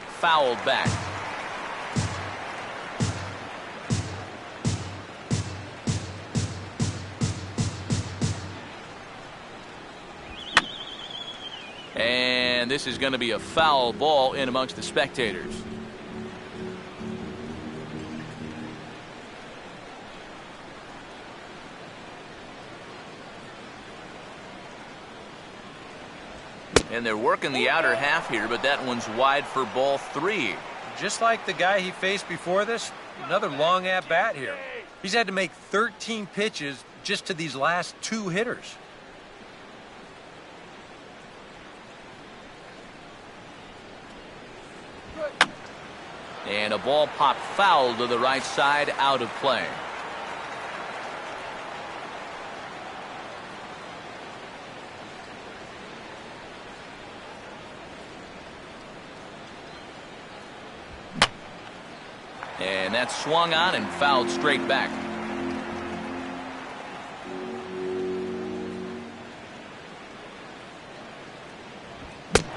Fouled back. And this is going to be a foul ball in amongst the spectators. And they're working the outer half here, but that one's wide for ball 3. Just like the guy he faced before this, another long at-bat here. He's had to make 13 pitches just to these last 2 hitters. And a ball popped foul to the right side, out of play. And that's swung on and fouled straight back.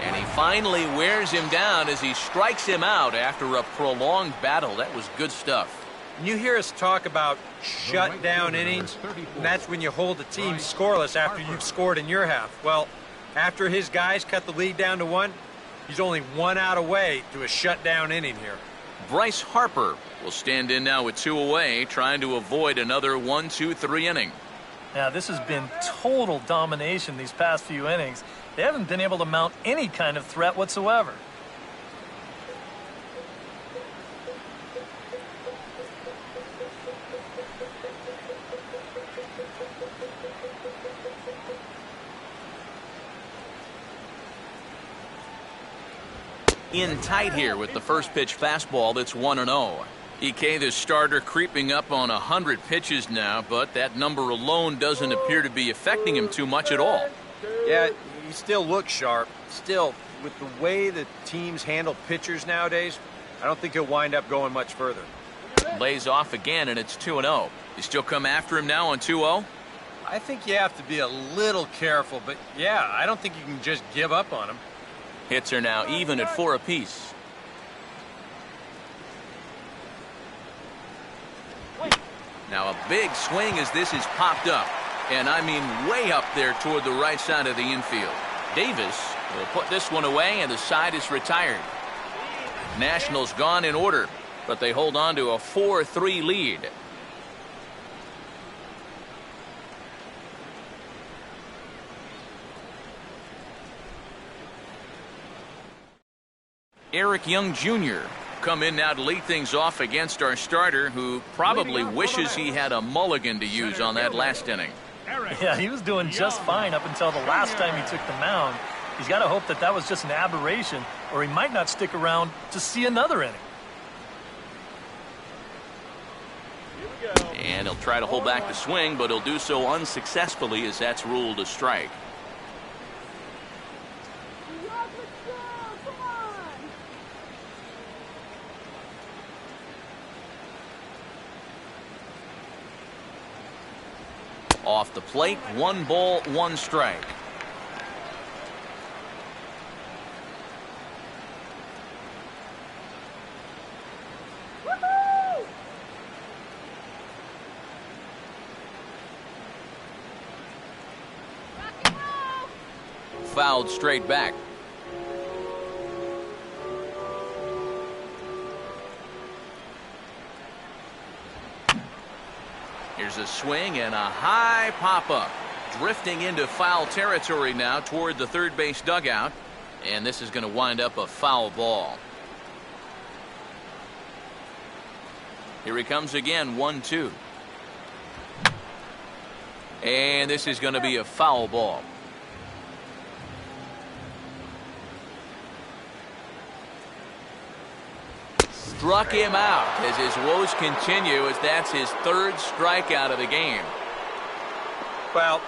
And he finally wears him down as he strikes him out after a prolonged battle. That was good stuff. You hear us talk about shutdown innings, and that's when you hold the team scoreless after you've scored in your half. Well, after his guys cut the lead down to 1, he's only 1 out away to a shutdown inning here. Bryce Harper will stand in now with 2 away, trying to avoid another 1-2-3 inning. Now, this has been total domination these past few innings. They haven't been able to mount any kind of threat whatsoever. In tight here with the first pitch fastball that's 1-0. EK, the starter, creeping up on 100 pitches now, but that number alone doesn't appear to be affecting him too much at all. Yeah, he still looks sharp. Still, with the way that teams handle pitchers nowadays, I don't think he'll wind up going much further. Lays off again, and it's 2-0. You still come after him now on 2-0? I think you have to be a little careful, but yeah, I don't think you can just give up on him. Hits are now even at 4 apiece. Now a big swing as this is popped up. And I mean way up there toward the right side of the infield. Davis will put this one away, and the side is retired. Nationals gone in order, but they hold on to a 4-3 lead. Eric Young Jr. come in now to lead things off against our starter, who probably wishes he had a mulligan to use on that last inning. Yeah, he was doing just fine up until the last time he took the mound. He's got to hope that that was just an aberration, or he might not stick around to see another inning. And he'll try to hold back the swing, but he'll do so unsuccessfully as that's ruled a strike. Off the plate, 1 ball, 1 strike. Fouled straight back. Here's a swing and a high pop-up. Drifting into foul territory now toward the third base dugout. And this is going to wind up a foul ball. Here he comes again, 1-2. And this is going to be a foul ball. Struck him out as his woes continue, as that's his 3rd strikeout of the game. Well,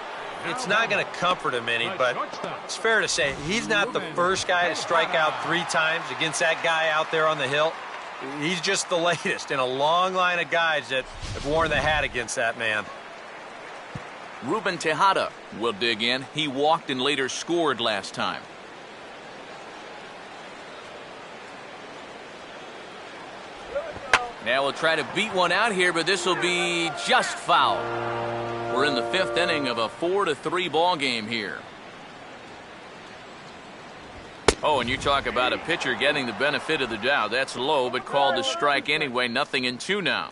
it's not going to comfort him any, but it's fair to say he's not the first guy to strike out 3 times against that guy out there on the hill. He's just the latest in a long line of guys that have worn the hat against that man. Ruben Tejada will dig in. He walked and later scored last time. Now we'll try to beat one out here, but this will be just foul. We're in the 5th inning of a 4-3 ball game here. Oh, and you talk about a pitcher getting the benefit of the doubt. That's low, but called a strike anyway. 0-2 now.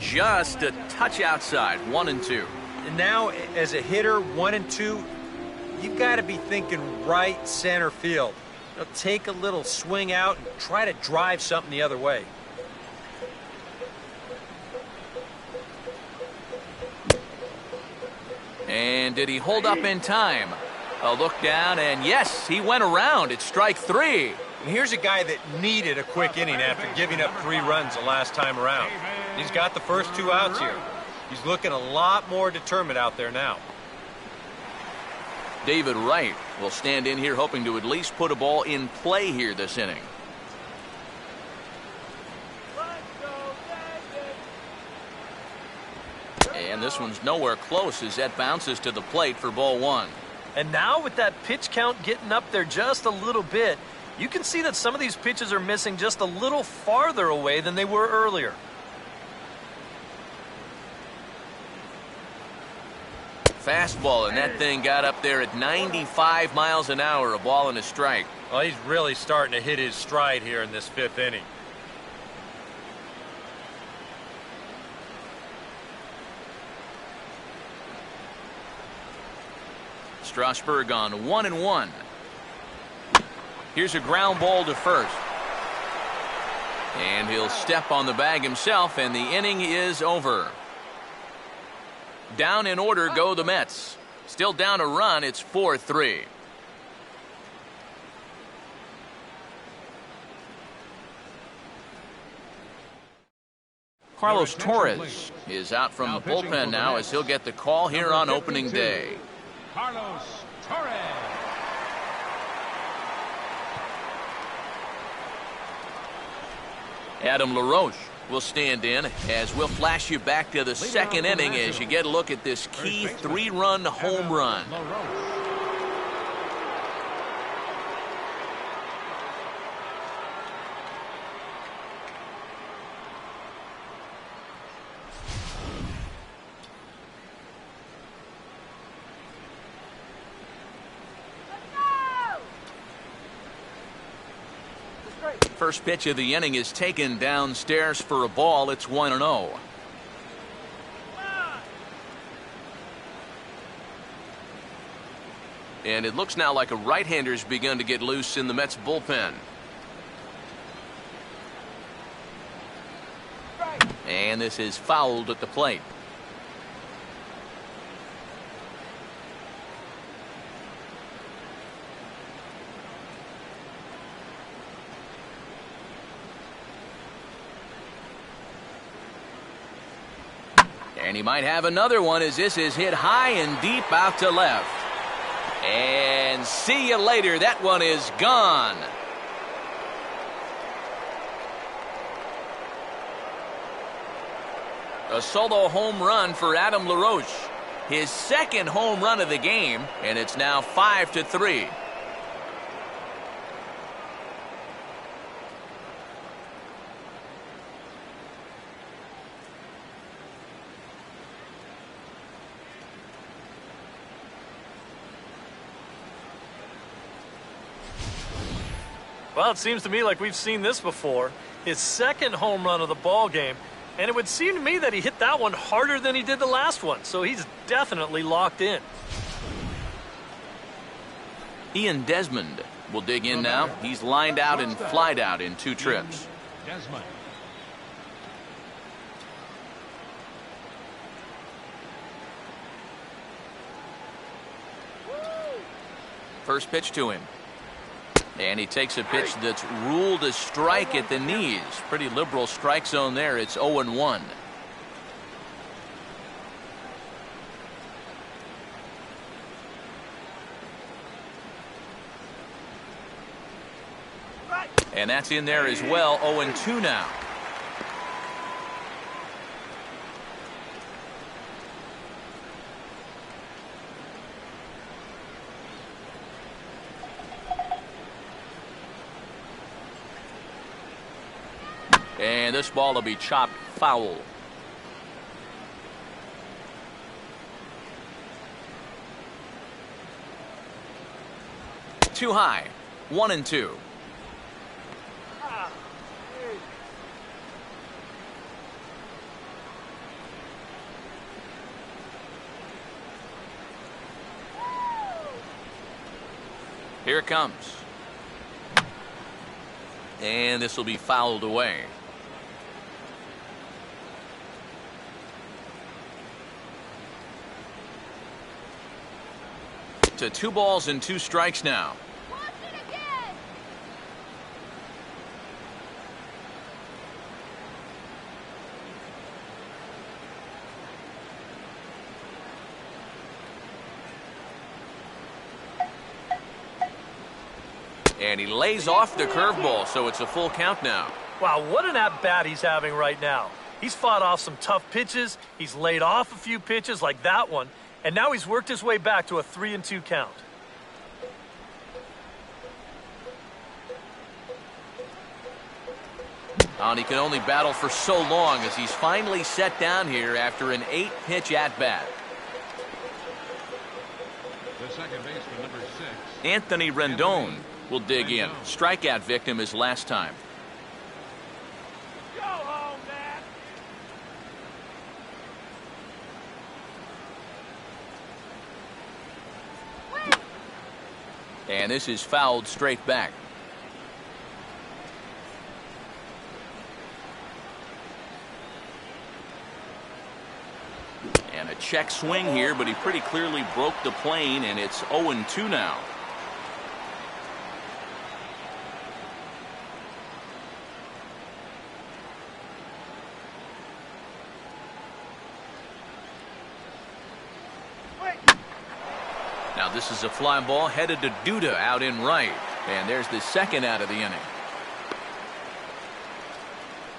Just a touch outside. 1-2. And now, as a hitter, 1-2, you've got to be thinking right center field. Take a little swing out and try to drive something the other way. And did he hold up in time? A look down, and yes, he went around. It's strike 3. And here's a guy that needed a quick inning after giving up 3 runs the last time around. He's got the first 2 outs here. He's looking a lot more determined out there now. David Wright will stand in here hoping to at least put a ball in play here this inning. And this one's nowhere close as that bounces to the plate for ball 1. And now with that pitch count getting up there just a little bit, you can see that some of these pitches are missing just a little farther away than they were earlier. Fastball, and that thing got up there at 95 miles an hour, a ball and a strike. Well, he's really starting to hit his stride here in this 5th inning. Strasburg on 1-1. Here's a ground ball to first. And he'll step on the bag himself, and the inning is over. Down in order go the Mets. Still down a run. It's 4-3. Carlos Torres is out from the bullpen now as he'll get the call here on opening day. Carlos Torres. Adam LaRoche will stand in as we'll flash you back to the second inning as you get a look at this key 3-run home run. First pitch of the inning is taken downstairs for a ball. It's 1-0. And it looks now like a right-hander's begun to get loose in the Mets bullpen. And this is fouled at the plate. And he might have another one as this is hit high and deep out to left. And see you later. That one is gone. A solo home run for Adam LaRoche. His second home run of the game, and it's now 5-3. Well, it seems to me like we've seen this before. His second home run of the ball game, and it would seem to me that he hit that one harder than he did the last one, so he's definitely locked in. Ian Desmond will dig in now. He's lined out and flied out in 2 trips. Desmond. First pitch to him. And he takes a pitch that's ruled a strike at the knees. Pretty liberal strike zone there. It's 0-1. And that's in there as well. 0-2 now. And this ball will be chopped foul. Too high. 1-2. Here it comes. And this will be fouled away. To 2 balls and 2 strikes now. Watch it again. And he lays off the curveball, so it's a full count now. Wow, what an at-bat he's having right now. He's fought off some tough pitches. He's laid off a few pitches like that one. And now he's worked his way back to a 3-2 count. And he can only battle for so long as he's finally set down here after an 8-pitch at-bat. The second baseman, number 6. Anthony Rendon will dig in. Strikeout victim his last time. Go home, Matt. And this is fouled straight back. And a check swing here, but he pretty clearly broke the plane, and it's 0-2 now. Now this is a fly ball headed to Duda out in right. And there's the second out of the inning.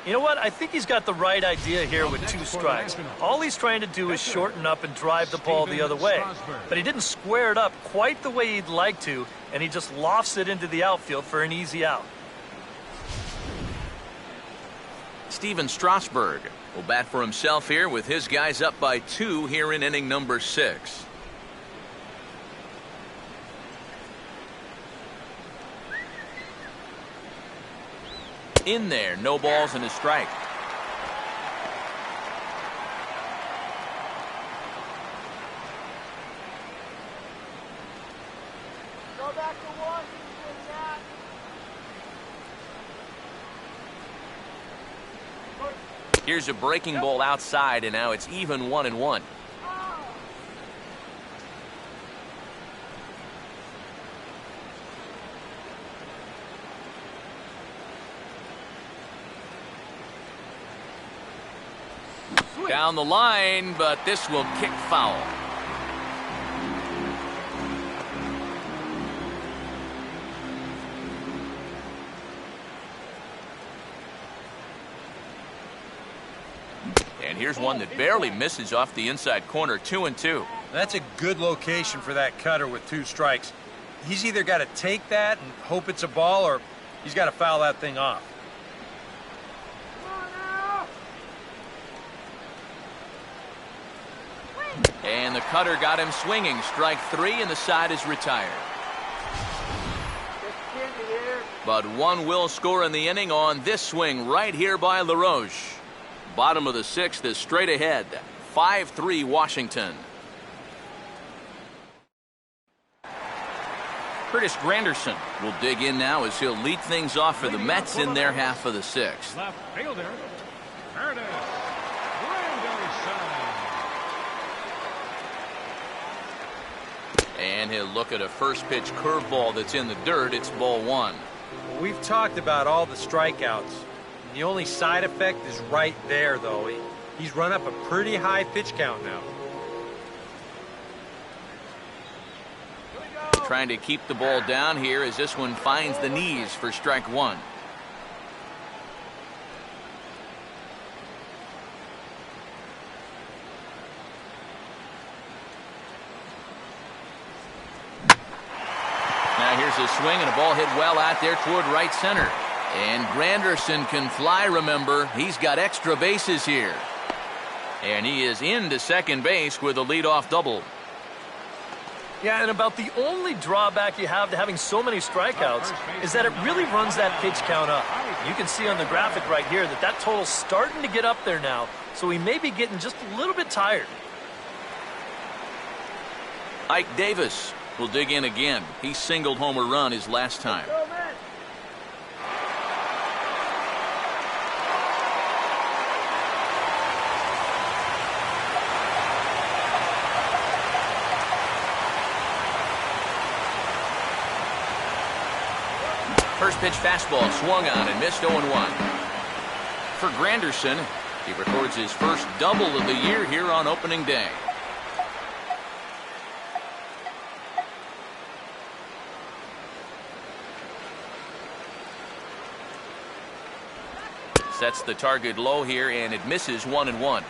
You know what? I think he's got the right idea here with 2 strikes. All he's trying to do is shorten up and drive the ball the other way. But he didn't square it up quite the way he'd like to, and he just lofts it into the outfield for an easy out. Steven Strasburg will bat for himself here with his guys up by 2 here in inning number 6. In there, no balls and a strike. Go back to Washington, Matt. Here's a breaking ball outside, and now it's even 1-1. Down the line, but this will kick foul. And here's one that barely misses off the inside corner, 2-2. That's a good location for that cutter with 2 strikes. He's either got to take that and hope it's a ball, or he's got to foul that thing off. And the cutter got him swinging. Strike 3, and the side is retired. But one will score in the inning on this swing right here by LaRoche. Bottom of the 6th is straight ahead. 5-3 Washington. Curtis Granderson will dig in now as he'll lead things off for the Mets in their half of the 6th. Left fielder, Curtis Granderson. And he'll look at a first pitch curveball that's in the dirt. It's ball 1. We've talked about all the strikeouts. The only side effect is right there, though. He's run up a pretty high pitch count now. Trying to keep the ball down here as this one finds the knees for strike 1. Now here's a swing and a ball hit well out there toward right center. And Granderson can fly, remember. He's got extra bases here. And he is into second base with a leadoff double. Yeah, and about the only drawback you have to having so many strikeouts is that it really runs that pitch count up. You can see on the graphic right here that that total's starting to get up there now, so he may be getting just a little bit tired. Ike Davis will dig in again. He singled home a run his last time. First pitch fastball swung on and missed 0-1. For Granderson, he records his first double of the year here on opening day. Sets the target low here, and it misses 1-1.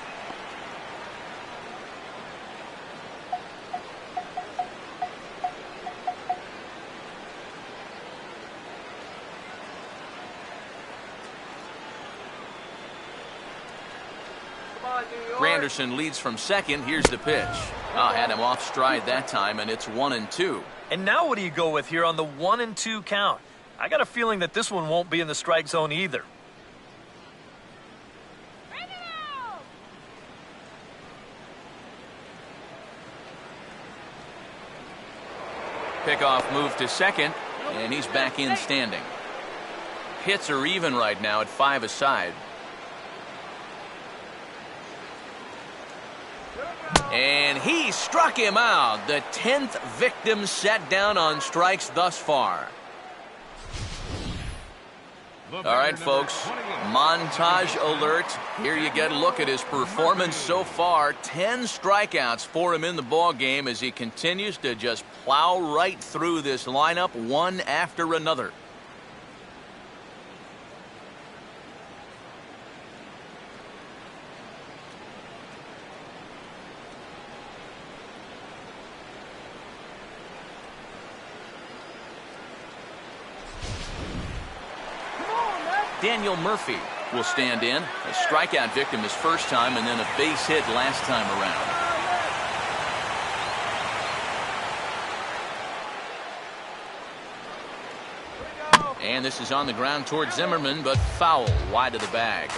Granderson leads from second. Here's the pitch. Had him off stride that time, and it's 1-2. And now what do you go with here on the 1-2 count? I got a feeling that this one won't be in the strike zone either. Pickoff move to second, and he's back in standing. Hits are even right now at 5 aside. And he struck him out. The 10th victim set down on strikes thus far. The All batter, right, number folks, 28. montage alert. Here you get a look at his performance so far. 10 strikeouts for him in the ball game as he continues to just plow right through this lineup one after another. Daniel Murphy will stand in. A strikeout victim his first time and then a base hit last time around. And this is on the ground toward Zimmerman, but foul wide of the bag.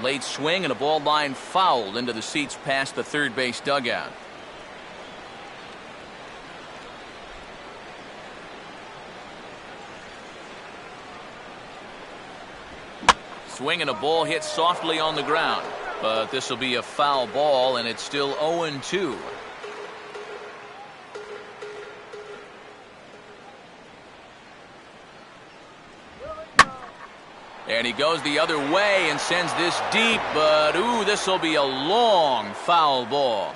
Late swing and a ball line fouled into the seats past the third base dugout. Swing and a ball hit softly on the ground, but this will be a foul ball and it's still 0-2. And he goes the other way and sends this deep, but ooh, this will be a long foul ball.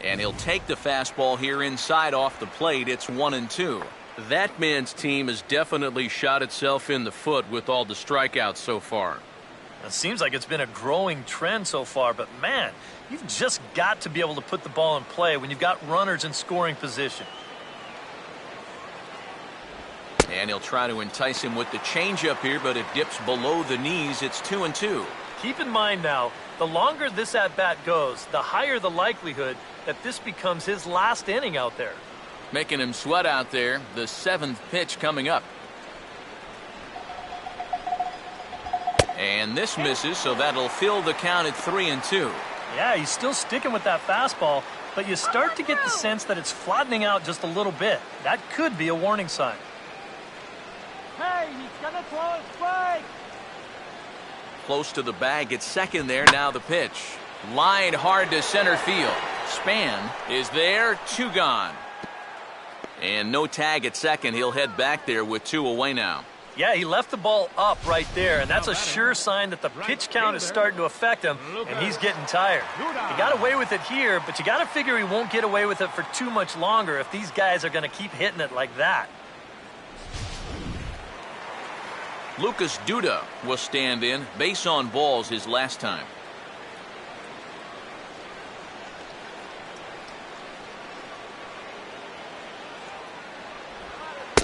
And he'll take the fastball here inside off the plate. It's 1-2. That man's team has definitely shot itself in the foot with all the strikeouts so far. It seems like it's been a growing trend so far, but man, you've just got to be able to put the ball in play when you've got runners in scoring position. And he'll try to entice him with the changeup here, but it dips below the knees. It's 2-2. Keep in mind now, the longer this at-bat goes, the higher the likelihood that this becomes his last inning out there. Making him sweat out there. The 7th pitch coming up. And this misses, so that'll fill the count at 3-2. Yeah, he's still sticking with that fastball, but you start to get the sense that it's flattening out just a little bit. That could be a warning sign. Hey, he's gonna throw a strike. Close to the bag at second there. Now the pitch. Line hard to center field. Span is there. 2 gone. And no tag at second. He'll head back there with 2 away now. Yeah, he left the ball up right there, and that's a sure sign that the pitch count is starting to affect him, and he's getting tired. He got away with it here, but you got to figure he won't get away with it for too much longer if these guys are going to keep hitting it like that. Lucas Duda will stand in. Base on balls his last time.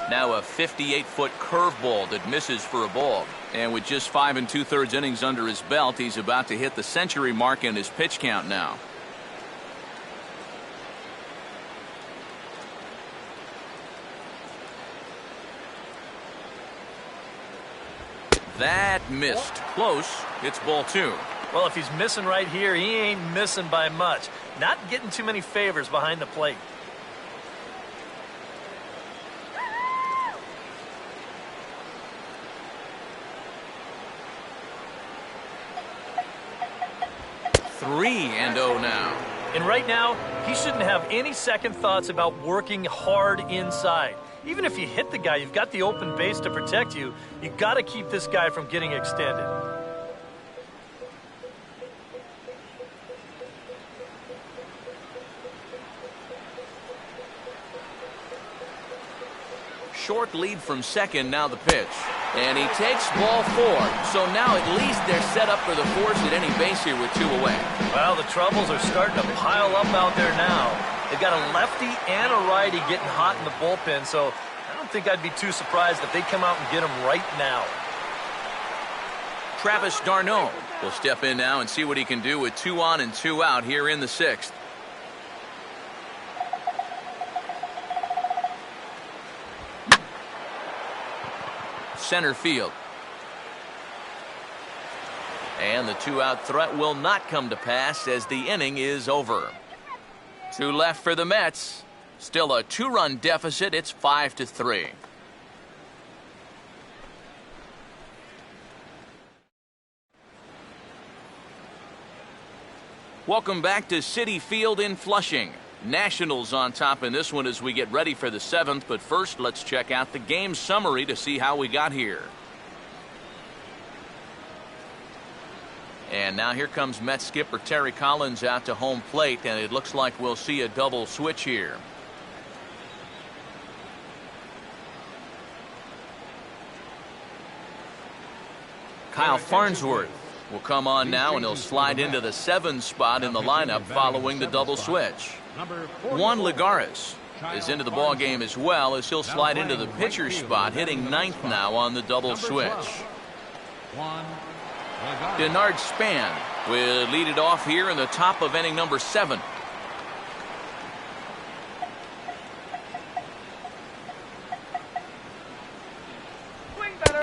Now a 58-foot curveball that misses for a ball. And with just 5 2/3 innings under his belt, he's about to hit the century mark in his pitch count now. That missed. Close. It's ball 2. Well, if he's missing right here, he ain't missing by much. Not getting too many favors behind the plate. Three and 0 now. And right now, he shouldn't have any second thoughts about working hard inside. Even if you hit the guy, you've got the open base to protect you. You got to keep this guy from getting extended. Short lead from second, now the pitch. And he takes ball 4. So now at least they're set up for the force at any base here with 2 away. Well, the troubles are starting to pile up out there now. They've got a lefty and a righty getting hot in the bullpen, so I don't think I'd be too surprised if they come out and get him right now. Travis d'Arnaud will step in now and see what he can do with 2 on and 2 out here in the 6th. Center field. And the 2-out threat will not come to pass as the inning is over. 2 left for the Mets. Still a 2-run deficit. It's 5-3. Welcome back to Citi Field in Flushing. Nationals on top in this one as we get ready for the 7th, but first let's check out the game summary to see how we got here. And now here comes Mets skipper Terry Collins out to home plate, and it looks like we'll see a double switch here. Kyle Farnsworth will come on now, and he'll slide into the 7 spot in the lineup following the double switch. Juan Lagares is into the ball game as well, as he'll slide into the pitcher spot, hitting 9th now on the double switch. Denard Span will lead it off here in the top of inning number 7.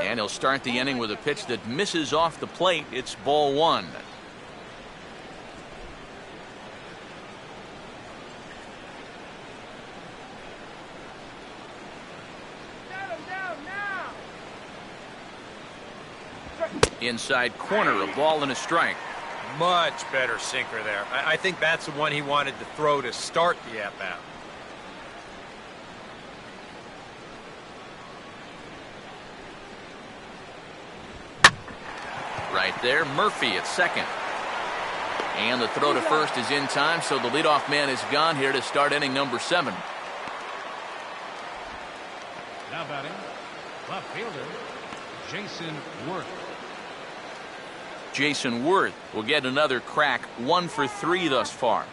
And he'll start the inning with a pitch that misses off the plate. It's ball 1. Inside corner, a ball and a strike. Much better sinker there. I think that's the one he wanted to throw to start the at-bat. Right there, Murphy at second. And the throw to first is in time, so the leadoff man is gone here to start inning number 7. Now batting, left fielder, Jason Worth. Jason Worth will get another crack, 1 for 3 thus far.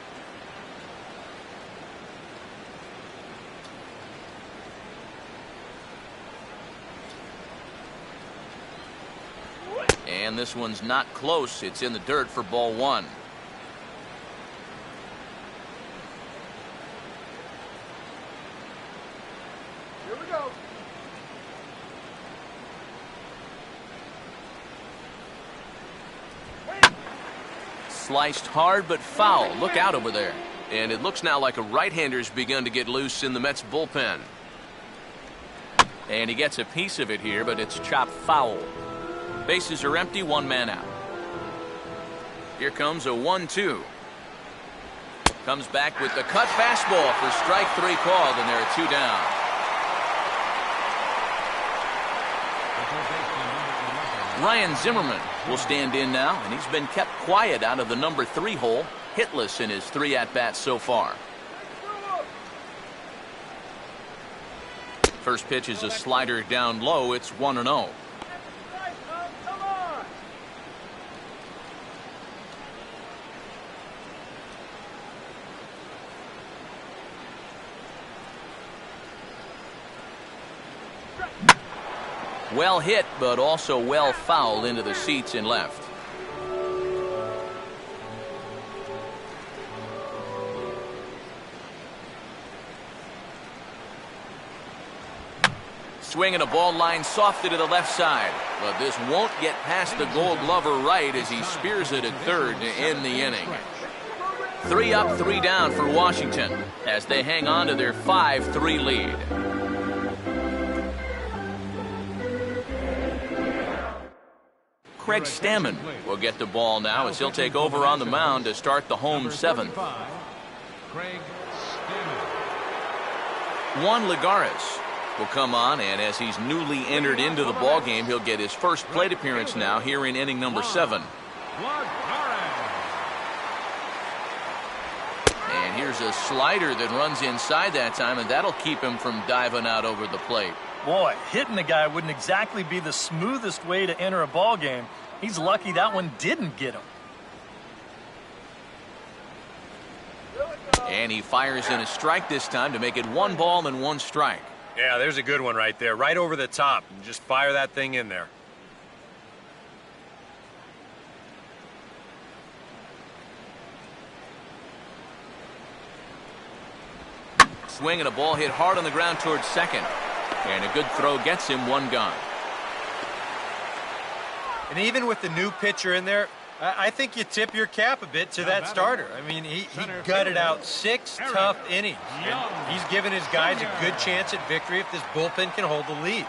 And this one's not close. It's in the dirt for ball 1. Here we go. Sliced hard but foul. Look out over there. And it looks now like a right-hander's begun to get loose in the Mets bullpen. And he gets a piece of it here, but it's chopped foul. Bases are empty, 1 man out. Here comes a 1-2. Comes back with the cut fastball for strike 3 called, and there are 2 down. Ryan Zimmerman will stand in now, and he's been kept quiet out of the number 3 hole, hitless in his 3 at-bats so far. First pitch is a slider down low. It's 1-0. Well hit, but also well fouled into the seats in left. Swinging a ball line softly to the left side, but this won't get past the Gold Glover right as he spears it at third to end the inning. 3 up, 3 down for Washington as they hang on to their 5-3 lead. Craig Stammen will get the ball now as he'll take over on the mound to start the home 7th. Juan Lagares will come on, and as he's newly entered into the ball game, he'll get his first plate appearance now here in inning number 7. And here's a slider that runs inside that time, and that'll keep him from diving out over the plate. Boy, hitting the guy wouldn't exactly be the smoothest way to enter a ball game. He's lucky that one didn't get him. And he fires in a strike this time to make it 1 ball and 1 strike. Yeah, there's a good one right there, right over the top. Just fire that thing in there. Swing and a ball hit hard on the ground towards second. And a good throw gets him 1 gone. And even with the new pitcher in there, I think you tip your cap a bit to that starter. I mean, he gutted out 6 tough innings, and he's given his guys a good chance at victory if this bullpen can hold the lead.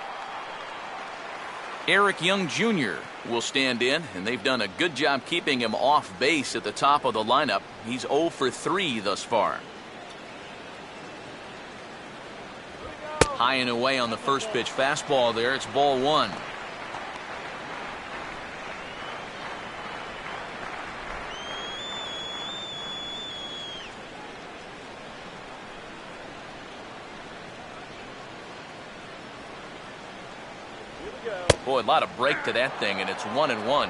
Eric Young Jr. will stand in, and they've done a good job keeping him off base at the top of the lineup. He's 0 for 3 thus far. High and away on the first pitch fastball there. It's ball 1. Boy, a lot of break to that thing, and it's 1-1.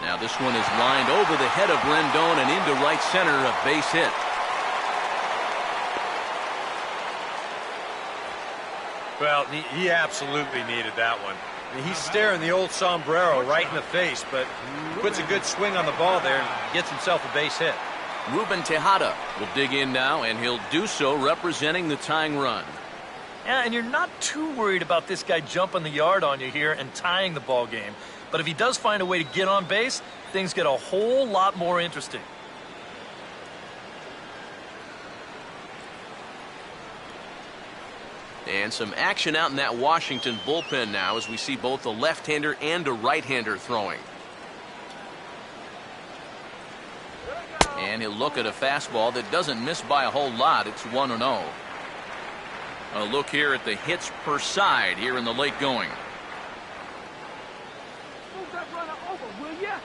Now this one is lined over the head of Rendon and into right center, a base hit. Well, he absolutely needed that one. I mean, he's staring the old sombrero right in the face, but puts a good swing on the ball there and gets himself a base hit. Ruben Tejada will dig in now, and he'll do so representing the tying run. Yeah, and you're not too worried about this guy jumping the yard on you here and tying the ball game. But if he does find a way to get on base, things get a whole lot more interesting. And some action out in that Washington bullpen now as we see both a left-hander and a right-hander throwing. And he'll look at a fastball that doesn't miss by a whole lot. It's 1-0. A look here at the hits per side here in the late going. Move that runner over, will ya?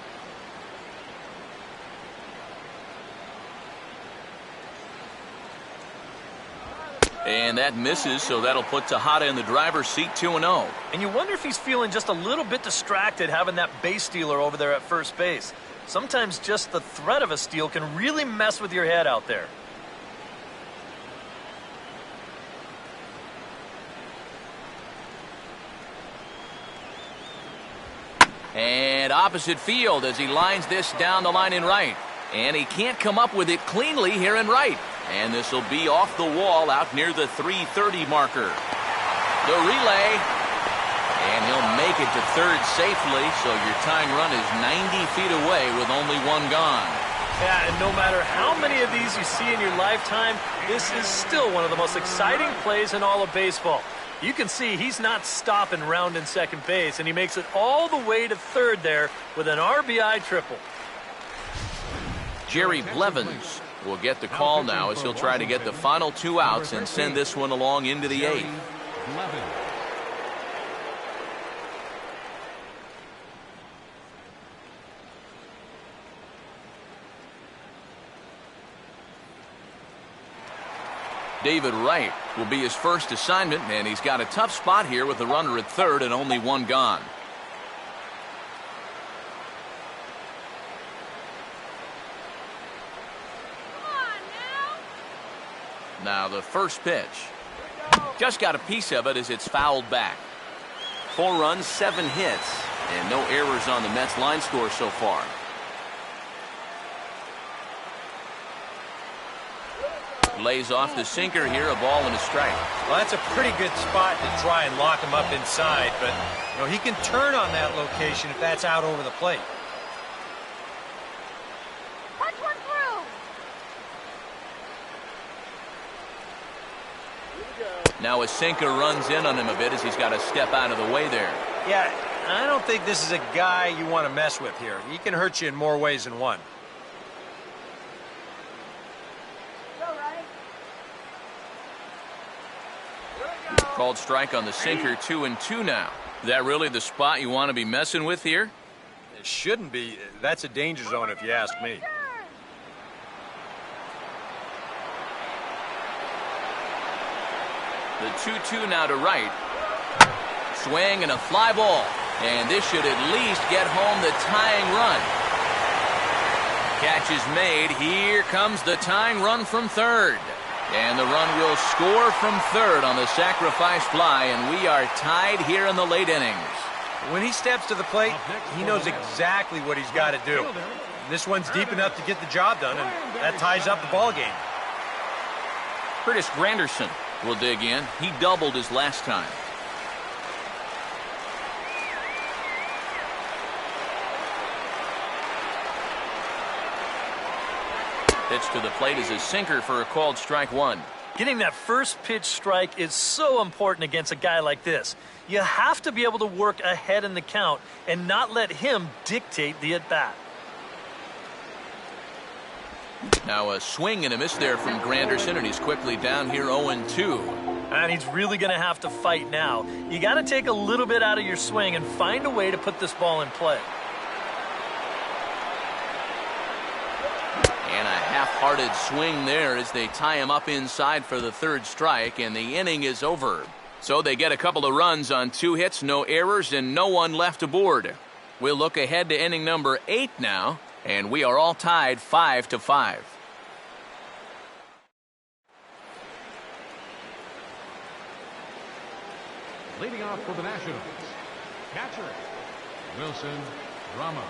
And that misses, so that'll put Tejada in the driver's seat, 2-0. And you wonder if he's feeling just a little bit distracted having that base stealer over there at first base. Sometimes just the threat of a steal can really mess with your head out there. And opposite field as he lines this down the line in right. And he can't come up with it cleanly here in right. And this will be off the wall out near the 330 marker. The relay. And he'll make it to third safely, so your tying run is 90 feet away with only one gone. Yeah, and no matter how many of these you see in your lifetime, this is still one of the most exciting plays in all of baseball. You can see he's not stopping rounding second base, and he makes it all the way to third there with an RBI triple. Jerry Blevins will get the call now as he'll try to get the final 2 outs and send this one along into the 8th. David Wright will be his first assignment, and he's got a tough spot here with the runner at third and only one gone. Now the first pitch. Just got a piece of it as it's fouled back. 4 runs, 7 hits, and no errors on the Mets line score so far. Lays off the sinker here, a ball and a strike. Well, that's a pretty good spot to try and lock him up inside, but he can turn on that location if that's out over the plate. Punch one through. Now a sinker runs in on him a bit as he's got to step out of the way there. Yeah, I don't think this is a guy you want to mess with here. He can hurt you in more ways than one. Called strike on the sinker, 2-2 now. Is that really the spot you want to be messing with here? It shouldn't be. That's a danger zone if you ask me. The 2-2 now to right. Swing and a fly ball. And this should at least get home the tying run. Catch is made. Here comes the tying run from third. And the run will score from third on the sacrifice fly, and we are tied here in the late innings. When he steps to the plate, he knows exactly what he's got to do. This one's deep enough to get the job done, and that ties up the ball game. Curtis Granderson will dig in. He doubled his last time. Pitch to the plate is a sinker for a called strike one. Getting that first pitch strike is so important against a guy like this. You have to be able to work ahead in the count and not let him dictate the at-bat. Now a swing and a miss there from Granderson, and he's quickly down here 0-2. And he's really going to have to fight now. You got to take a little bit out of your swing and find a way to put this ball in play. And a half-hearted swing there as they tie him up inside for the third strike, and the inning is over. So they get a couple of runs on 2 hits, no errors, and no one left aboard. We'll look ahead to inning number 8 now, and we are all tied 5-5. Leading off for the Nationals, catcher, Wilson Ramos.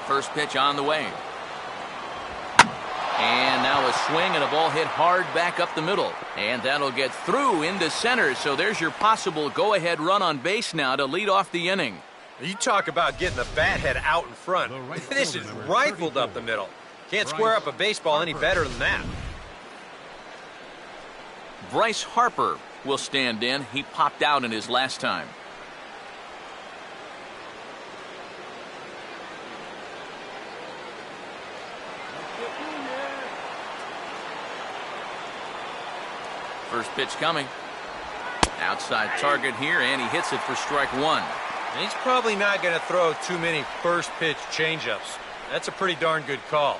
First pitch on the way. And now a swing and a ball hit hard back up the middle. And that'll get through into center. So there's your possible go-ahead run on base now to lead off the inning. You talk about getting the bat head out in front. This is rifled up the middle. Can't square up a baseball any better than that. Bryce Harper will stand in. He popped out in his last time. First pitch coming. Outside target here, and he hits it for strike one. And he's probably not going to throw too many first pitch changeups. That's a pretty darn good call.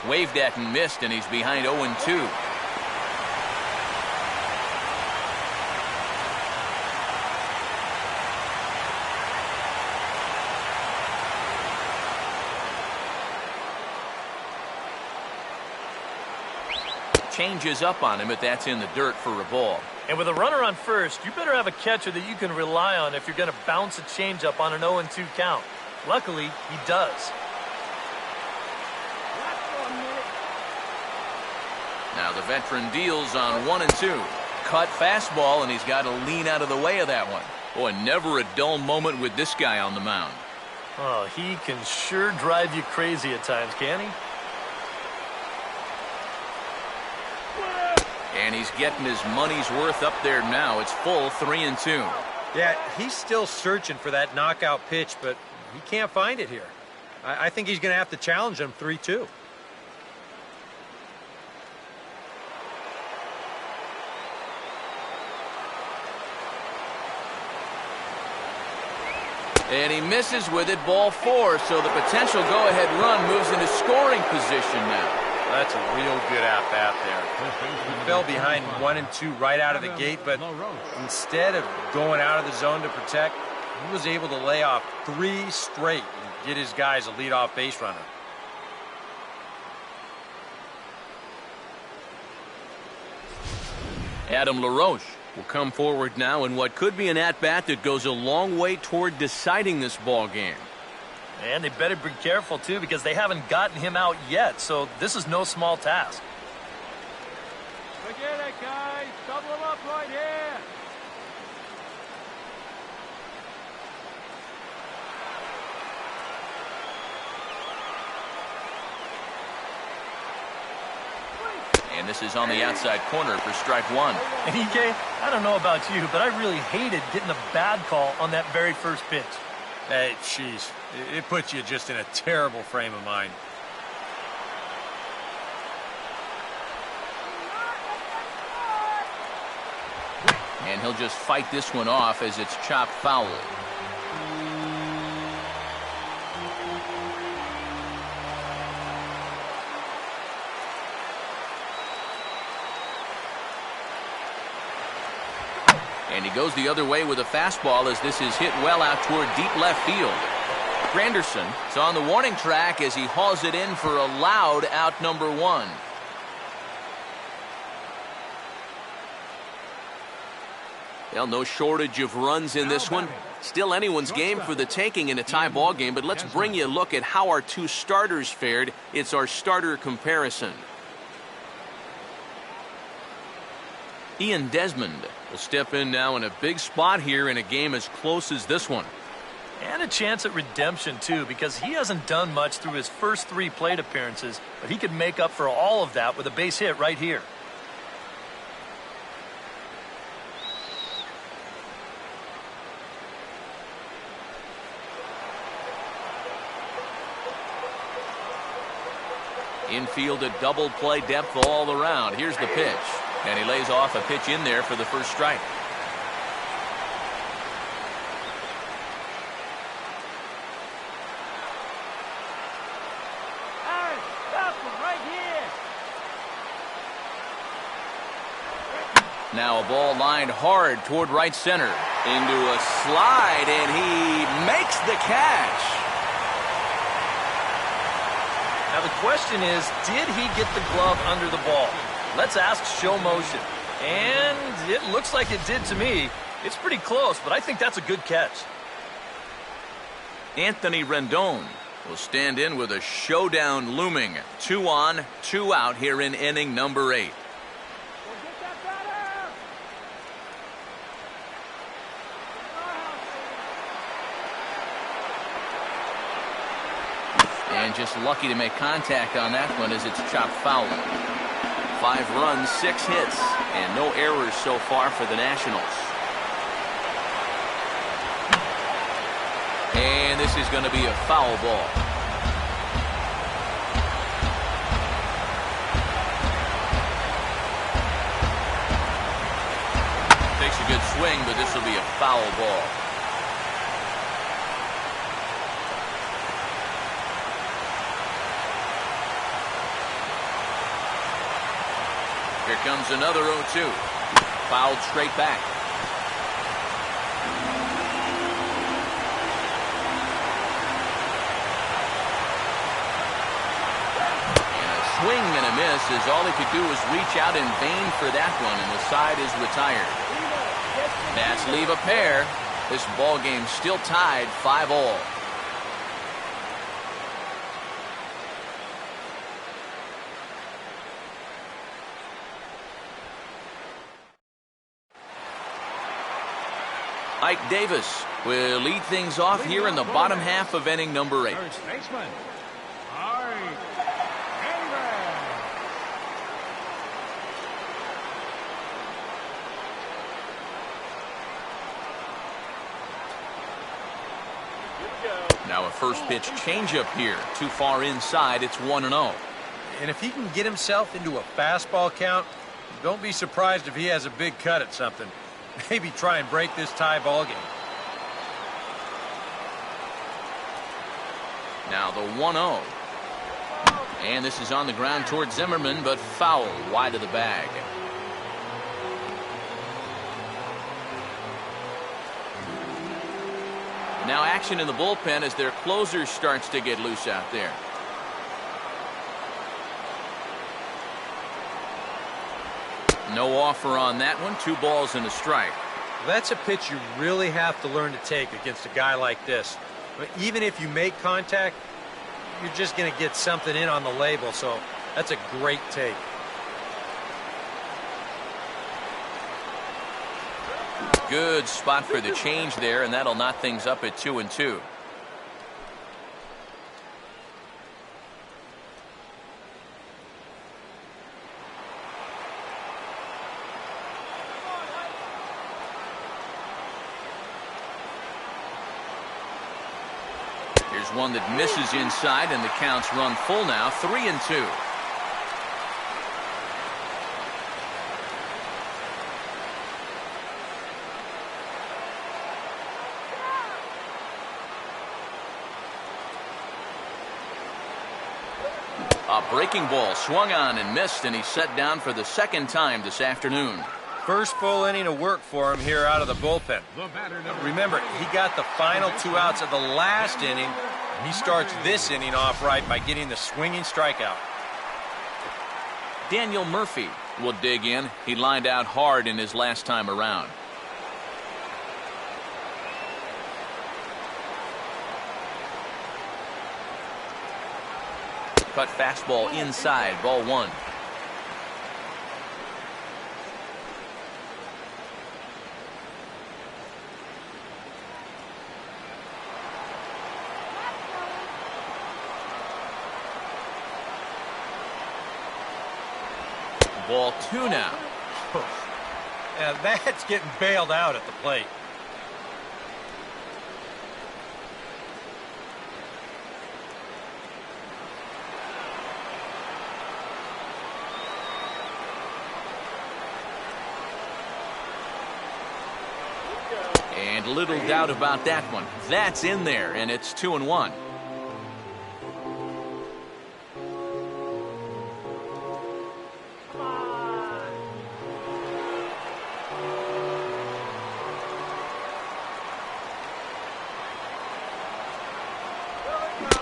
Waved at and missed, and he's behind 0-2. Changes up on him, but that's in the dirt for a ball. And with a runner on first, you better have a catcher that you can rely on if you're going to bounce a changeup on an 0-2 count. Luckily, he does. Now the veteran deals on 1-2. Cut fastball, and he's got to lean out of the way of that one. Boy, never a dull moment with this guy on the mound. Oh, he can sure drive you crazy at times, can't he? And he's getting his money's worth up there now. It's full 3-2. Yeah, he's still searching for that knockout pitch, but he can't find it here. I think he's going to have to challenge him 3-2. And he misses with it, ball 4. So the potential go-ahead run moves into scoring position now. That's a real good at-bat there. He fell behind 1-2 right out of the gate, but instead of going out of the zone to protect, he was able to lay off 3 straight and get his guys a leadoff base runner. Adam LaRoche will come forward now in what could be an at-bat that goes a long way toward deciding this ball game. And they better be careful, too, because they haven't gotten him out yet, so this is no small task. Forget it, guys. Double him up right here. And this is on the outside corner for strike one. And EK, I don't know about you, but I really hated getting a bad call on that very first pitch. Hey, jeez. It puts you just in a terrible frame of mind. And he'll just fight this one off as it's chopped foul. And he goes the other way with a fastball as this is hit well out toward deep left field. Granderson is on the warning track as he hauls it in for a loud out number 1. Well, no shortage of runs in this one. Still anyone's game for the taking in a tie ball game, but let's bring you a look at how our two starters fared. It's our starter comparison. Ian Desmond will step in now in a big spot here in a game as close as this one. And a chance at redemption, too, because he hasn't done much through his first 3 plate appearances, but he could make up for all of that with a base hit right here. Infield a double play depth all around. Here's the pitch. And he lays off a pitch in there for the first strike. Aaron, stop him right here. Now a ball lined hard toward right center. Into a slide, and he makes the catch. Now the question is, did he get the glove under the ball? Let's ask show motion. And it looks like it did to me. It's pretty close, but I think that's a good catch. Anthony Rendon will stand in with a showdown looming. 2 on, 2 out here in inning number 8. Go get that batter. And just lucky to make contact on that one as it's chopped foul. 5 runs, 6 hits, and no errors so far for the Nationals. And this is going to be a foul ball. Takes a good swing, but this will be a foul ball. Here comes another 0-2. Fouled straight back. And a swing and a miss as all he could do was reach out in vain for that one, and the side is retired. Nats leave a pair. This ball game still tied 5-all. Ike Davis will lead things off here in the bottom half of inning number 8. First baseman, Ike Davis. Now a first pitch changeup here. Too far inside. It's 1-0. And if he can get himself into a fastball count, don't be surprised if he has a big cut at something. Maybe try and break this tie ball game. Now the 1-0. And this is on the ground toward Zimmerman, but foul wide of the bag. Now action in the bullpen as their closer starts to get loose out there. No offer on that one. 2 balls and a strike. That's a pitch you really have to learn to take against a guy like this. But even if you make contact, you're just going to get something in on the label, so that's a great take. Good spot for the change there, and that'll knot things up at 2-2. Here's one that misses inside, and the count's run full now, 3-2. A breaking ball swung on and missed, and he's set down for the second time this afternoon. First full inning of work for him here out of the bullpen. The batter number Remember, he got the final 2 outs of the last inning, and he starts this inning off right by getting the swinging strikeout. Daniel Murphy will dig in. He lined out hard in his last time around. Cut fastball inside, ball 1. Ball 2 now. Yeah, that's getting bailed out at the plate. And little doubt about that one. That's in there, and it's 2-1.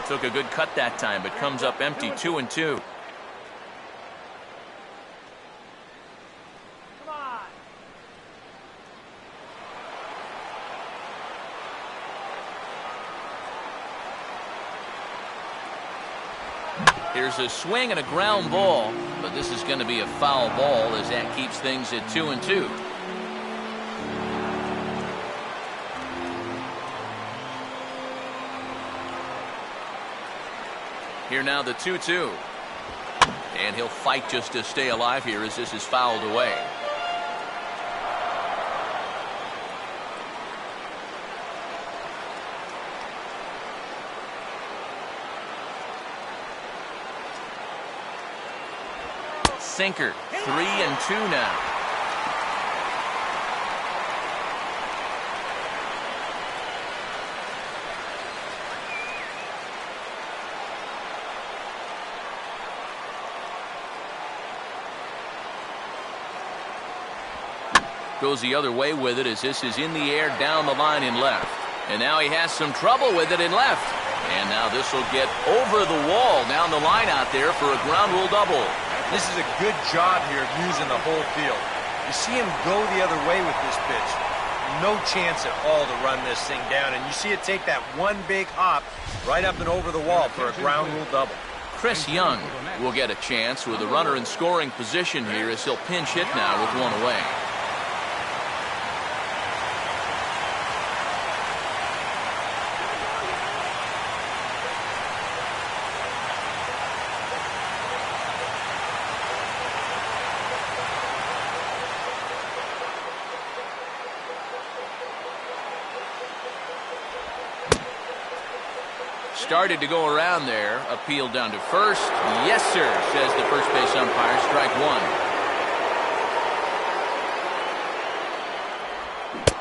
Took a good cut that time, but comes up empty. 2-2. Here's a swing and a ground ball, but this is going to be a foul ball as that keeps things at 2-2. Here now the 2-2. And he'll fight just to stay alive here as this is fouled away. Sinker. 3-2 now. Goes the other way with it as this is in the air down the line in left. And now he has some trouble with it in left. And now this will get over the wall down the line out there for a ground rule double. This is a good job here of using the whole field. You see him go the other way with this pitch. No chance at all to run this thing down. And you see it take that one big hop right up and over the wall for a ground rule double. Chris Young will get a chance with a runner in scoring position here as he'll pinch hit now with one away. Started to go around there. Appeal down to first. Yes, sir, says the first base umpire. Strike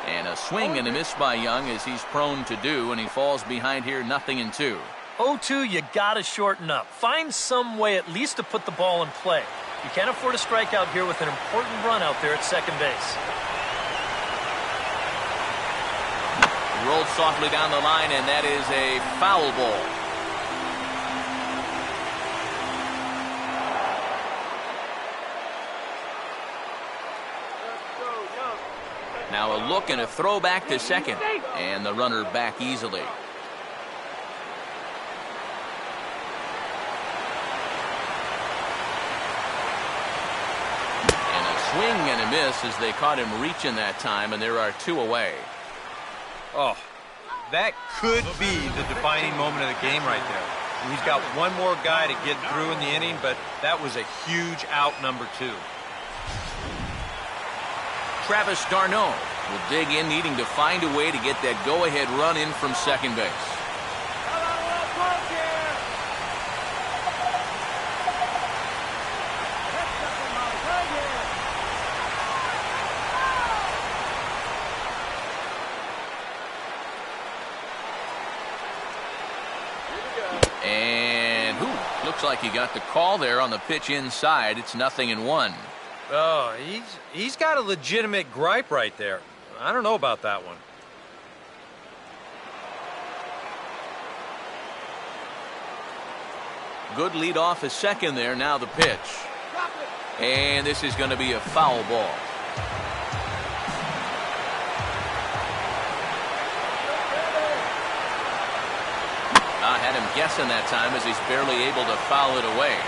1. And a swing and a miss by Young as he's prone to do, and he falls behind here 0-2. 0-2, you got to shorten up. Find some way at least to put the ball in play. You can't afford a strikeout here with an important run out there at second base. Rolled softly down the line, and that is a foul ball. Now a look and a throw back to second, and the runner back easily. And a swing and a miss as they caught him reaching that time, and there are 2 away. Oh, that could be the defining moment of the game right there. He's got one more guy to get through in the inning, but that was a huge out, number 2. Travis d'Arnaud will dig in, needing to find a way to get that go-ahead run in from second base. And looks like he got the call there on the pitch inside. It's 0-1. Oh, he's got a legitimate gripe right there. I don't know about that one. Good lead off his second there. Now the pitch. And this is going to be a foul ball. I had him guessing that time as he's barely able to foul it away.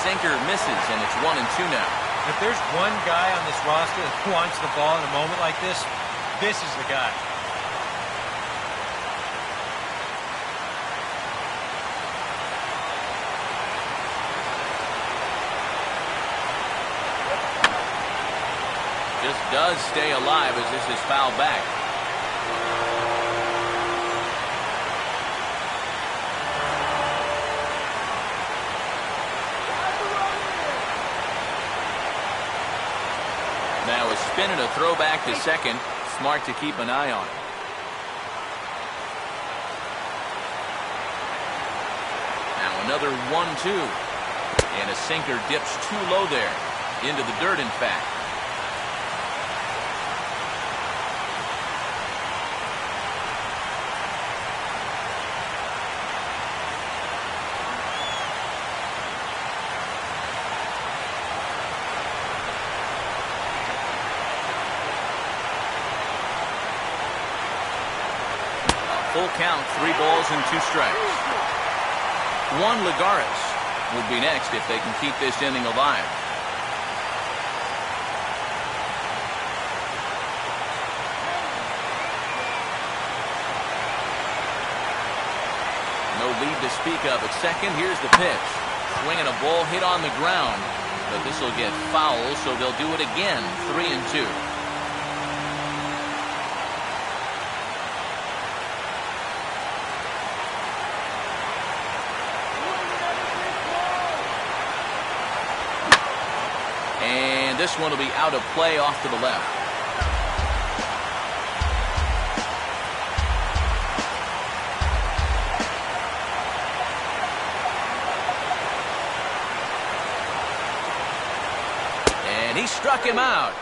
Sinker misses, and it's 1-2 now. If there's one guy on this roster that wants the ball in a moment like this is the guy. Just does stay alive as this is fouled back. Now a spin and a throwback to second. Smart to keep an eye on it. Now another 1-2. And a sinker dips too low there. Into the dirt, in fact. Full count, 3 balls and 2 strikes. Juan Lagares will be next if they can keep this inning alive. No lead to speak of at second. Here's the pitch. Swinging a ball hit on the ground, but this will get foul, so they'll do it again. 3-2. And this one will be out of play off to the left. And he struck him out.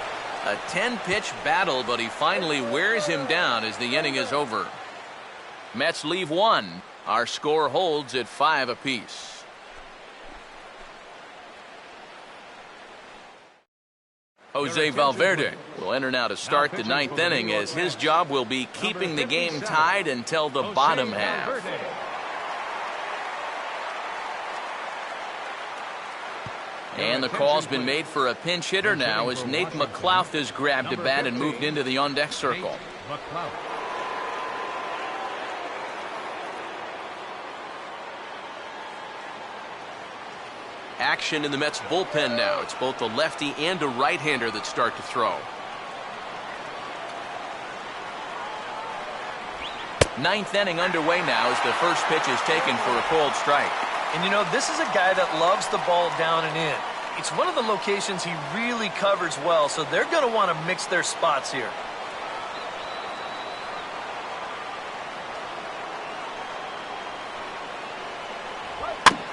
A 10-pitch battle, but he finally wears him down as the inning is over. Mets leave 1. Our score holds at 5 apiece. Jose Valverde will enter now to start the 9th inning, as his job will be keeping the game tied until the bottom half. And the call's been made for a pinch hitter now as Nate McLouth has grabbed a bat and moved into the on-deck circle. Action in the Mets bullpen now. It's both a lefty and a right-hander that start to throw. 9th inning underway now as the first pitch is taken for a called strike. And you know, this is a guy that loves the ball down and in. It's one of the locations he really covers well, so they're going to want to mix their spots here.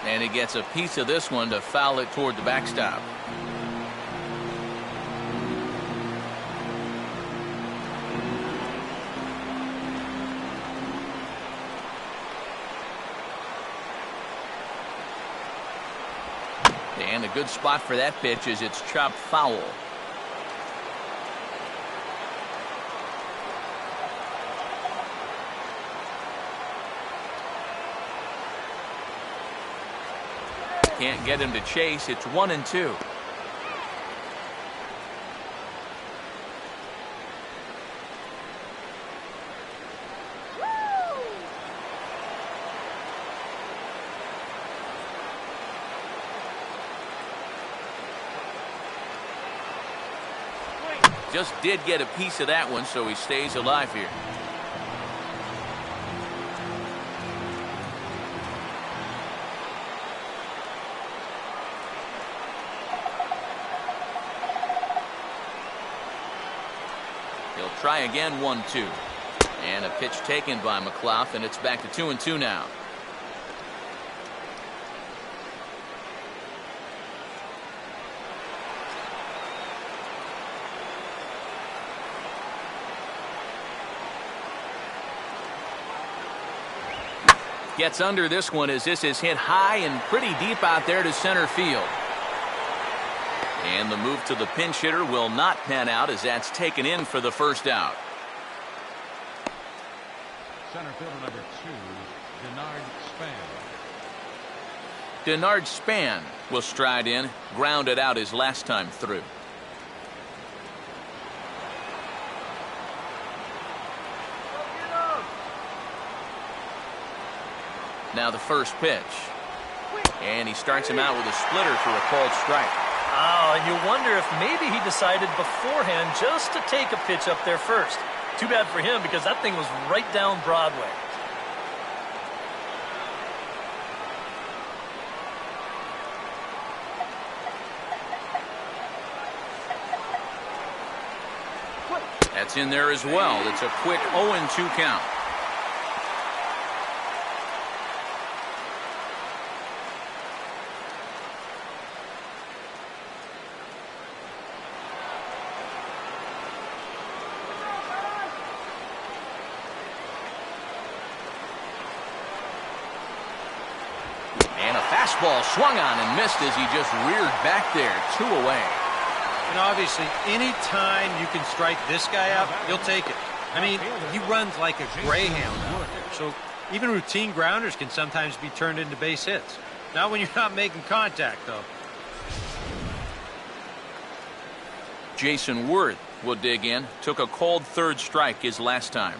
And he gets a piece of this one to foul it toward the backstop. And a good spot for that pitch is it's chopped foul. Can't get him to chase. It's 1-2. Just did get a piece of that one, so he stays alive here. He'll try again, 1-2. And a pitch taken by McLaughlin. It's back to 2-2 now. Gets under this one as this is hit high and pretty deep out there to center field. And the move to the pinch hitter will not pan out as that's taken in for the first out. Center fielder number 2, Denard Span. Denard Span will stride in, grounded out his last time through. Now the first pitch. And he starts him out with a splitter for a called strike. Oh, and you wonder if maybe he decided beforehand just to take a pitch up there first. Too bad for him because that thing was right down Broadway. That's in there as well. It's a quick 0-2 count. And a fastball swung on and missed as he just reared back there. 2 away. And obviously, any time you can strike this guy out, you'll take it. I mean, he runs like a greyhound out there. So even routine grounders can sometimes be turned into base hits. Not when you're not making contact, though. Jason Worth will dig in. Took a called third strike his last time.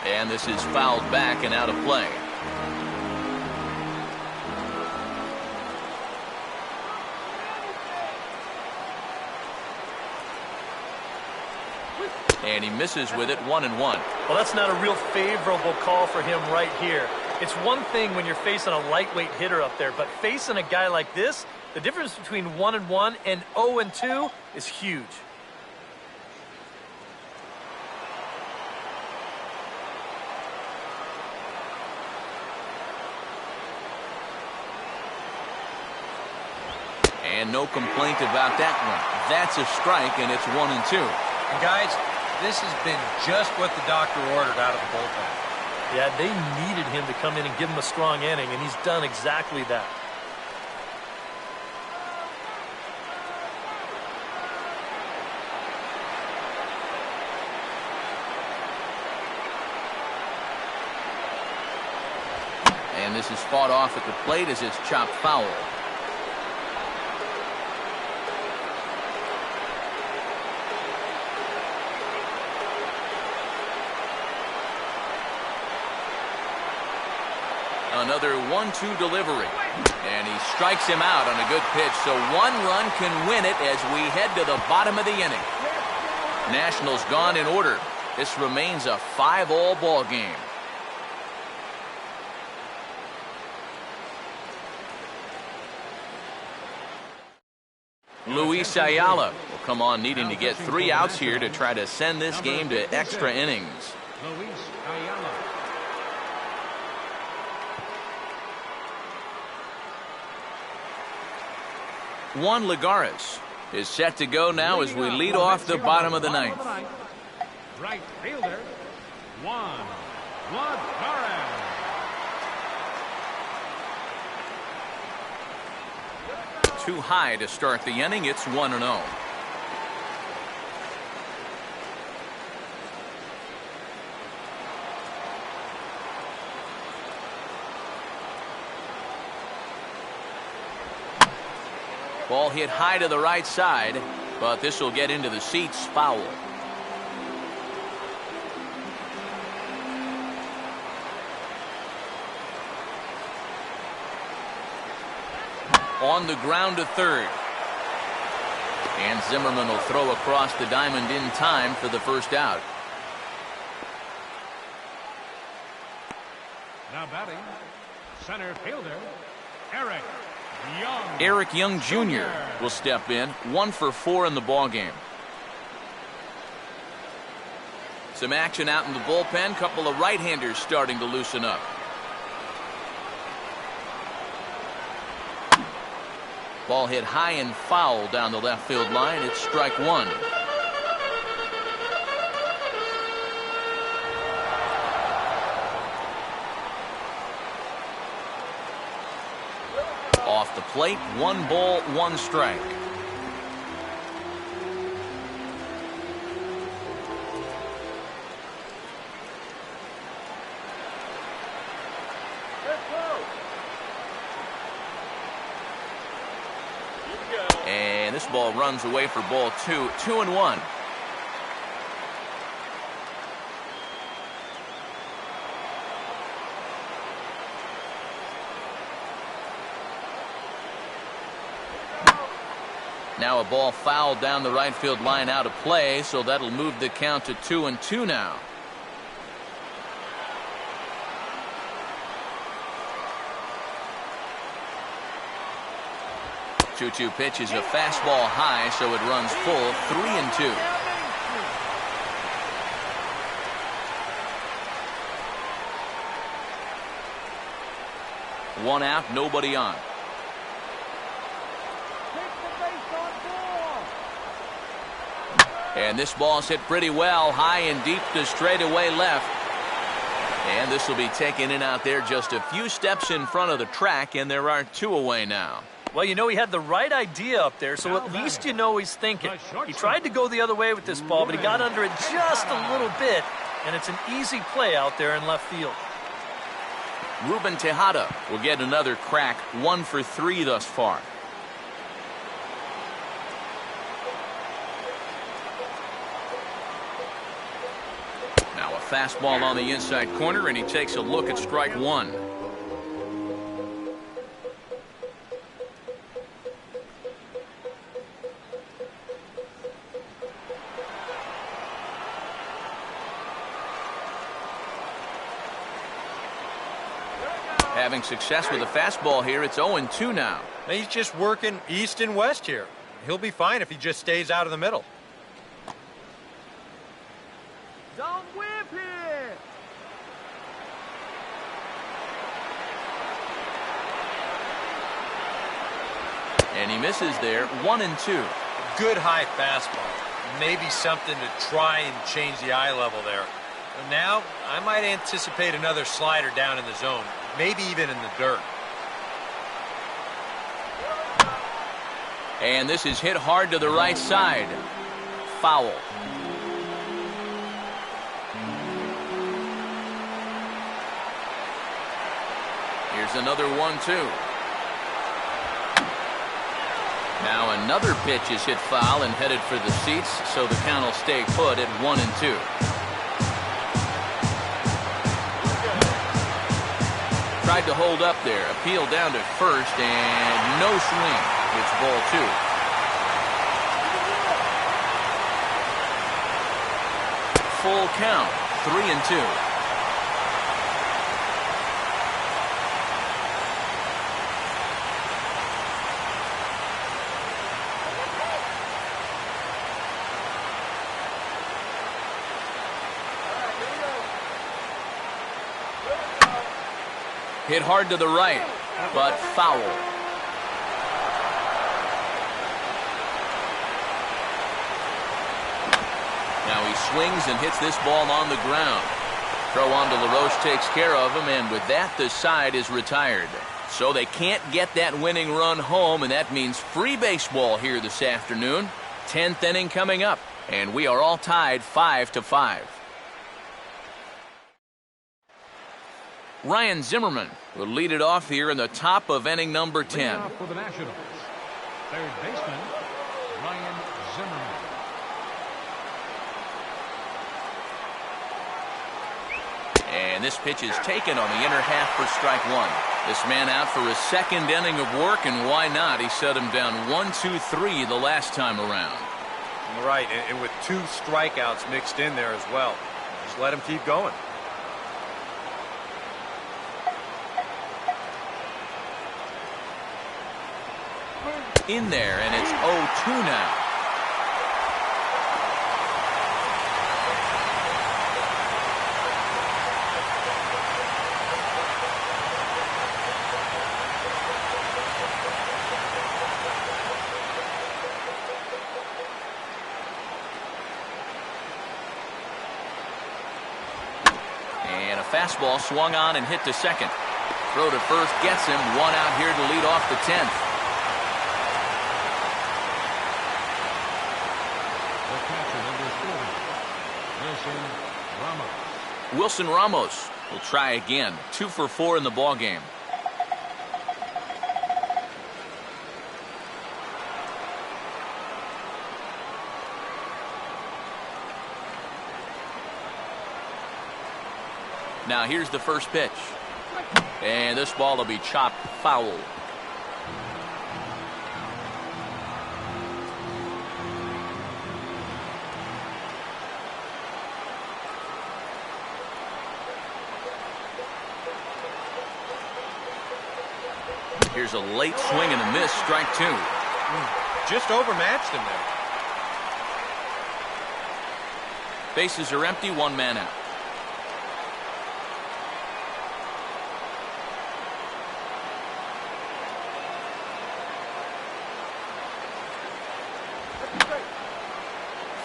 And this is fouled back and out of play. And he misses with it, 1-1. Well, that's not a real favorable call for him right here. It's one thing when you're facing a lightweight hitter up there, but facing a guy like this, the difference between 1-1 and 0-2 is huge. And no complaint about that one. That's a strike, and it's 1-2. And guys, this has been just what the doctor ordered out of the bullpen. Yeah, they needed him to come in and give him a strong inning, and he's done exactly that. And this is fought off at the plate as it's chopped foul. Another 1-2 delivery. And he strikes him out on a good pitch, so 1 run can win it as we head to the bottom of the inning. Nationals gone in order. This remains a 5-all ball game. Luis Ayala will come on needing to get 3 outs here to try to send this game to extra innings. Luis Ayala. Juan Lagares is set to go now as we lead off the bottom of the ninth. Right fielder, Juan Lagares. Too high to start the inning. It's 1-0. Ball hit high to the right side, but this will get into the seats, foul. On the ground to third. And Zimmerman will throw across the diamond in time for the first out. Now batting, center fielder, Eric Young. Eric Young Jr. will step in, 1 for 4 in the ballgame. Some action out in the bullpen. Couple of right-handers starting to loosen up. Ball hit high and foul down the left field line. It's strike 1. Off the plate, 1 ball, 1 strike. And this ball runs away for ball 2. 2-1. Now a ball fouled down the right field line out of play, so that'll move the count to 2-2 now. 2-2 pitch is a fastball high, so it runs full. 3-2. One out, nobody on. And this ball's hit pretty well, high and deep to straightaway left. And this will be taken in out there just a few steps in front of the track, and there are 2 away now. Well, you know, he had the right idea up there, so at least you know he's thinking. He tried to go the other way with this ball, but he got under it just a little bit, and it's an easy play out there in left field. Ruben Tejada will get another crack, 1 for 3 thus far. Now a fastball on the inside corner, and he takes a look at strike 1. Having success with a fastball here, it's 0-2 now. He's just working east and west here. He'll be fine if he just stays out of the middle. Don't whip here. And he misses there. 1-2. Good high fastball. Maybe something to try and change the eye level there. And now I might anticipate another slider down in the zone, maybe even in the dirt. And this is hit hard to the right side. Foul. Here's another 1-2. Now another pitch is hit foul and headed for the seats, so the count will stay put at 1-2. Tried to hold up there, appeal down to first, and no swing. It's ball 2. Full count, 3-2. Hit hard to the right, but foul. Now he swings and hits this ball on the ground. Throw on to LaRoche takes care of him, and with that, the side is retired. So they can't get that winning run home, and that means free baseball here this afternoon. 10th inning coming up, and we are all tied 5-5. Ryan Zimmerman will lead it off here in the top of inning number 10. Leading off for the Nationals, third baseman, Ryan Zimmerman. And this pitch is taken on the inner half for strike 1. This man out for his second inning of work, and why not? He set him down 1-2-3 the last time around. Right, and with 2 strikeouts mixed in there as well. Just let him keep going. in there, and it's 0-2 now. Fastball swung on and hit to second. Throw to first gets him. One out here to lead off the 10th. The catcher, number 40, Wilson Ramos will try again. 2 for 4 in the ball game. Now here's the first pitch. And this ball will be chopped foul. Here's a late swing and a miss. Strike 2. Just overmatched him there. Bases are empty. 1 man out.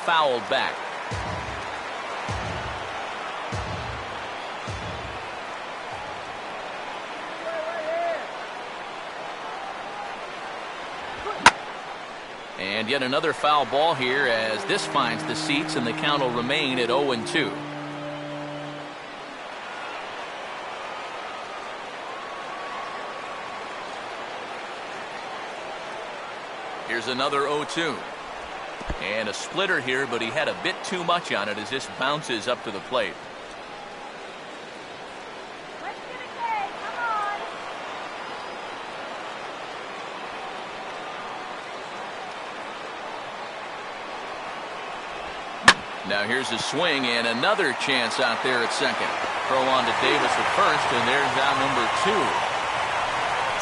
Fouled back. And yet another foul ball here as this finds the seats, and the count will remain at 0-2. Here's another 0-2. And a splitter here, but he had a bit too much on it as this bounces up to the plate. Let's get a K. Come on. Now here's a swing and another chance out there at second. Throw on to Davis at first, and there's out number 2.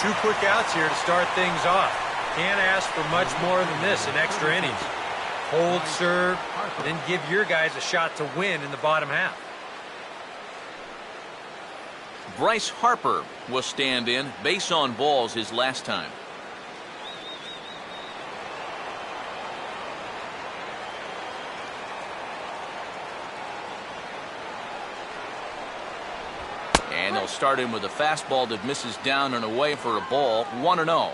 2 quick outs here to start things off. Can't ask for much more than this in extra innings. Hold, serve, then give your guys a shot to win in the bottom half. Bryce Harper will stand in. Base on balls his last time. And they'll start him with a fastball that misses down and away for a ball. 1-0.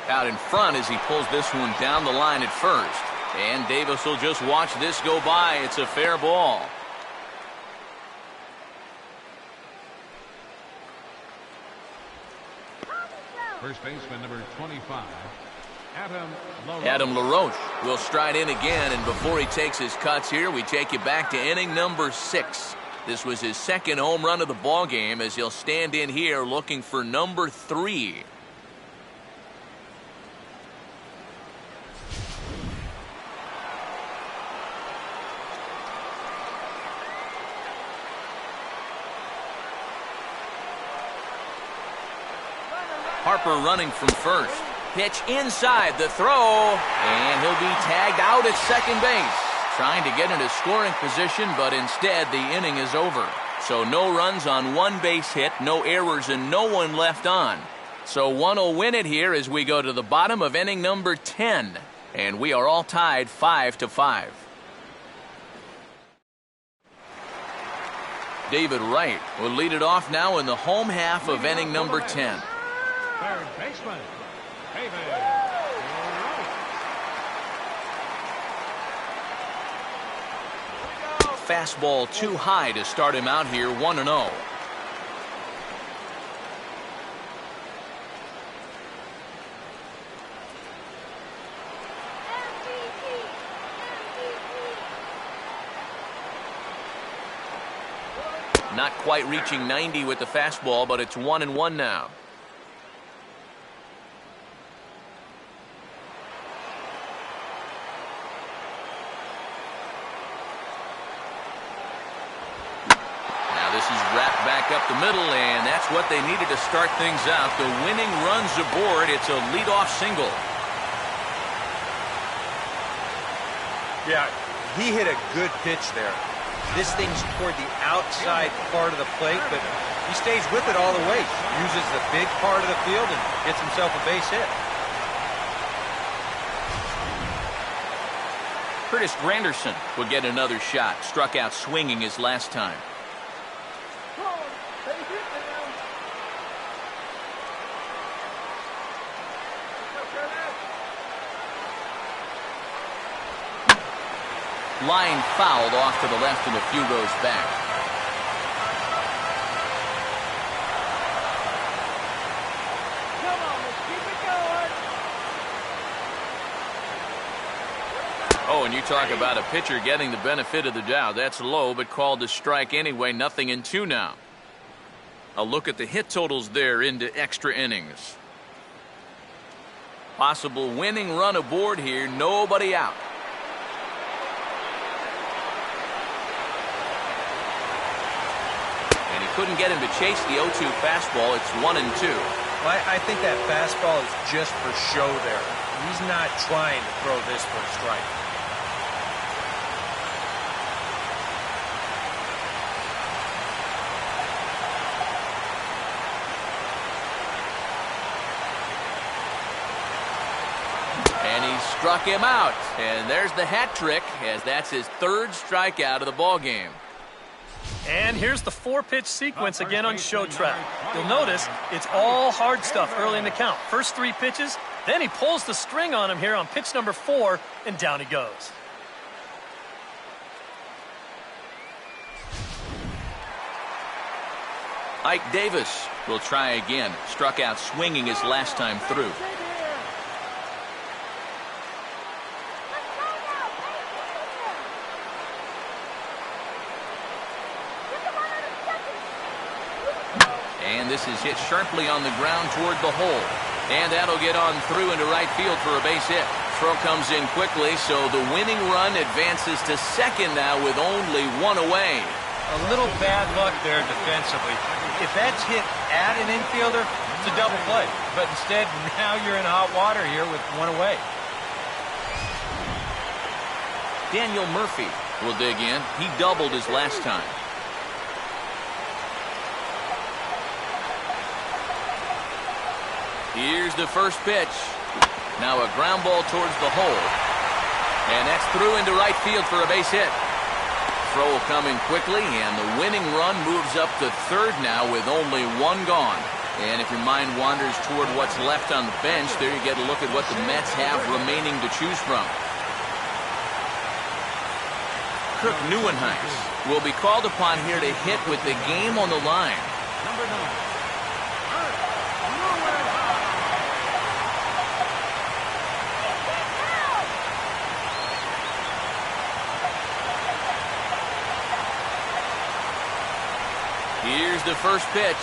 Out in front as he pulls this one down the line at first. And Davis will just watch this go by. It's a fair ball. First baseman, number 25, Adam LaRoche will stride in again, and before he takes his cuts here, we take you back to inning number 6. This was his second home run of the ball game as he'll stand in here looking for number 3. Harper running from first. Pitch inside the throw, and he'll be tagged out at second base. Trying to get into scoring position, but instead the inning is over. So no runs on 1 base hit, no errors, and no one left on. So one will win it here as we go to the bottom of inning number 10. And we are all tied 5-5. David Wright will lead it off now in the home half of inning number 10. third baseman, David Wright. Fastball too high to start him out here, 1-0. Not quite reaching 90 with the fastball, but it's 1-1 now. This is wrapped back up the middle, and that's what they needed to start things out. The winning run's aboard. It's a leadoff single. Yeah, he hit a good pitch there. This thing's toward the outside part of the plate, but he stays with it all the way. Uses the big part of the field and gets himself a base hit. Curtis Granderson will get another shot. Struck out swinging his last time. Line fouled off to the left and a few rows back. Come on, let's keep it going. Oh, and you talk about a pitcher getting the benefit of the doubt. That's low, but called to strike anyway. 0-2 now. A look at the hit totals there into extra innings. Possible winning run aboard here. Nobody out. And he couldn't get him to chase the 0-2 fastball. It's 1-2. Well, I think that fastball is just for show there. He's not trying to throw this for a strike. And he struck him out. And there's the hat trick, as that's his third strikeout of the ball game. And here's the 4-pitch sequence again on Show Track. You'll notice it's all hard stuff early in the count. First 3 pitches, then he pulls the string on him here on pitch number 4, and down he goes. Ike Davis will try again. Struck out swinging his last time through. And this is hit sharply on the ground toward the hole. And that'll get on through into right field for a base hit. Throw comes in quickly, so the winning run advances to second now with only 1 away. A little bad luck there defensively. If that's hit at an infielder, it's a double play. But instead, now you're in hot water here with 1 away. Daniel Murphy will dig in. He doubled his last time. Here's the first pitch. Now a ground ball towards the hole. And that's through into right field for a base hit. Throw will come in quickly, and the winning run moves up to third now with only 1 gone. And if your mind wanders toward what's left on the bench, there you get a look at what the Mets have remaining to choose from. Kirk Neuenhuis will be called upon here to hit with the game on the line. Number 9. Here's the first pitch.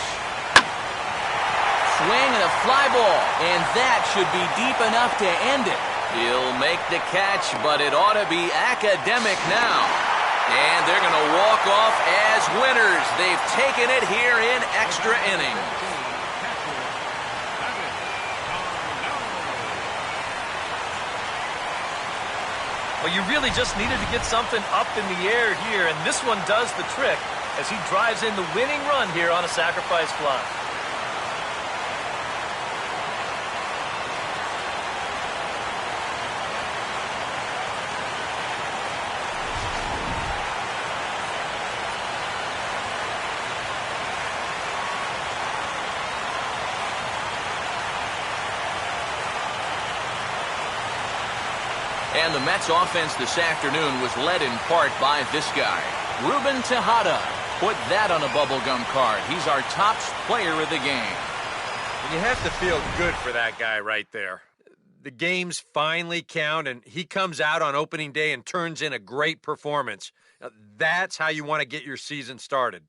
Swing and a fly ball, and that should be deep enough to end it. He'll make the catch, but it ought to be academic now. And they're going to walk off as winners. They've taken it here in extra innings. Well, you really just needed to get something up in the air here, and this one does the trick as he drives in the winning run here on a sacrifice fly. And the Mets offense this afternoon was led in part by this guy, Ruben Tejada. Put that on a bubblegum card. He's our top player of the game. You have to feel good for that guy right there. The games finally count, and he comes out on opening day and turns in a great performance. That's how you want to get your season started.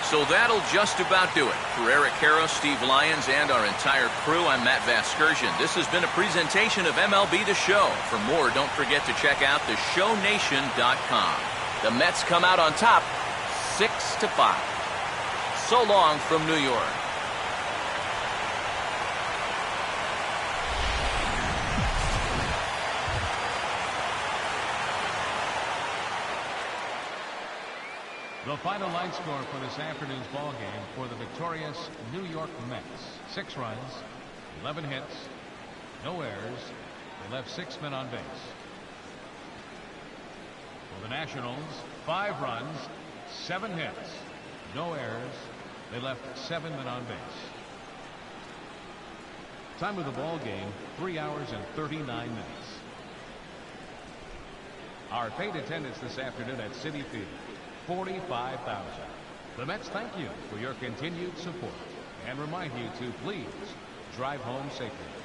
So that'll just about do it. For Eric Karros, Steve Lyons, and our entire crew, I'm Matt Vasgersian. This has been a presentation of MLB The Show. For more, don't forget to check out theshownation.com. The Mets come out on top, 6-5. So long from New York. The final line score for this afternoon's ball game for the victorious New York Mets: 6 runs, 11 hits, no errors. They left 6 men on base. For the Nationals, 5 runs, 7 hits, no errors. They left 7 men on base. Time of the ball game, 3 hours and 39 minutes. Our paid attendance this afternoon at Citi Field, 45,000. The Mets thank you for your continued support and remind you to please drive home safely.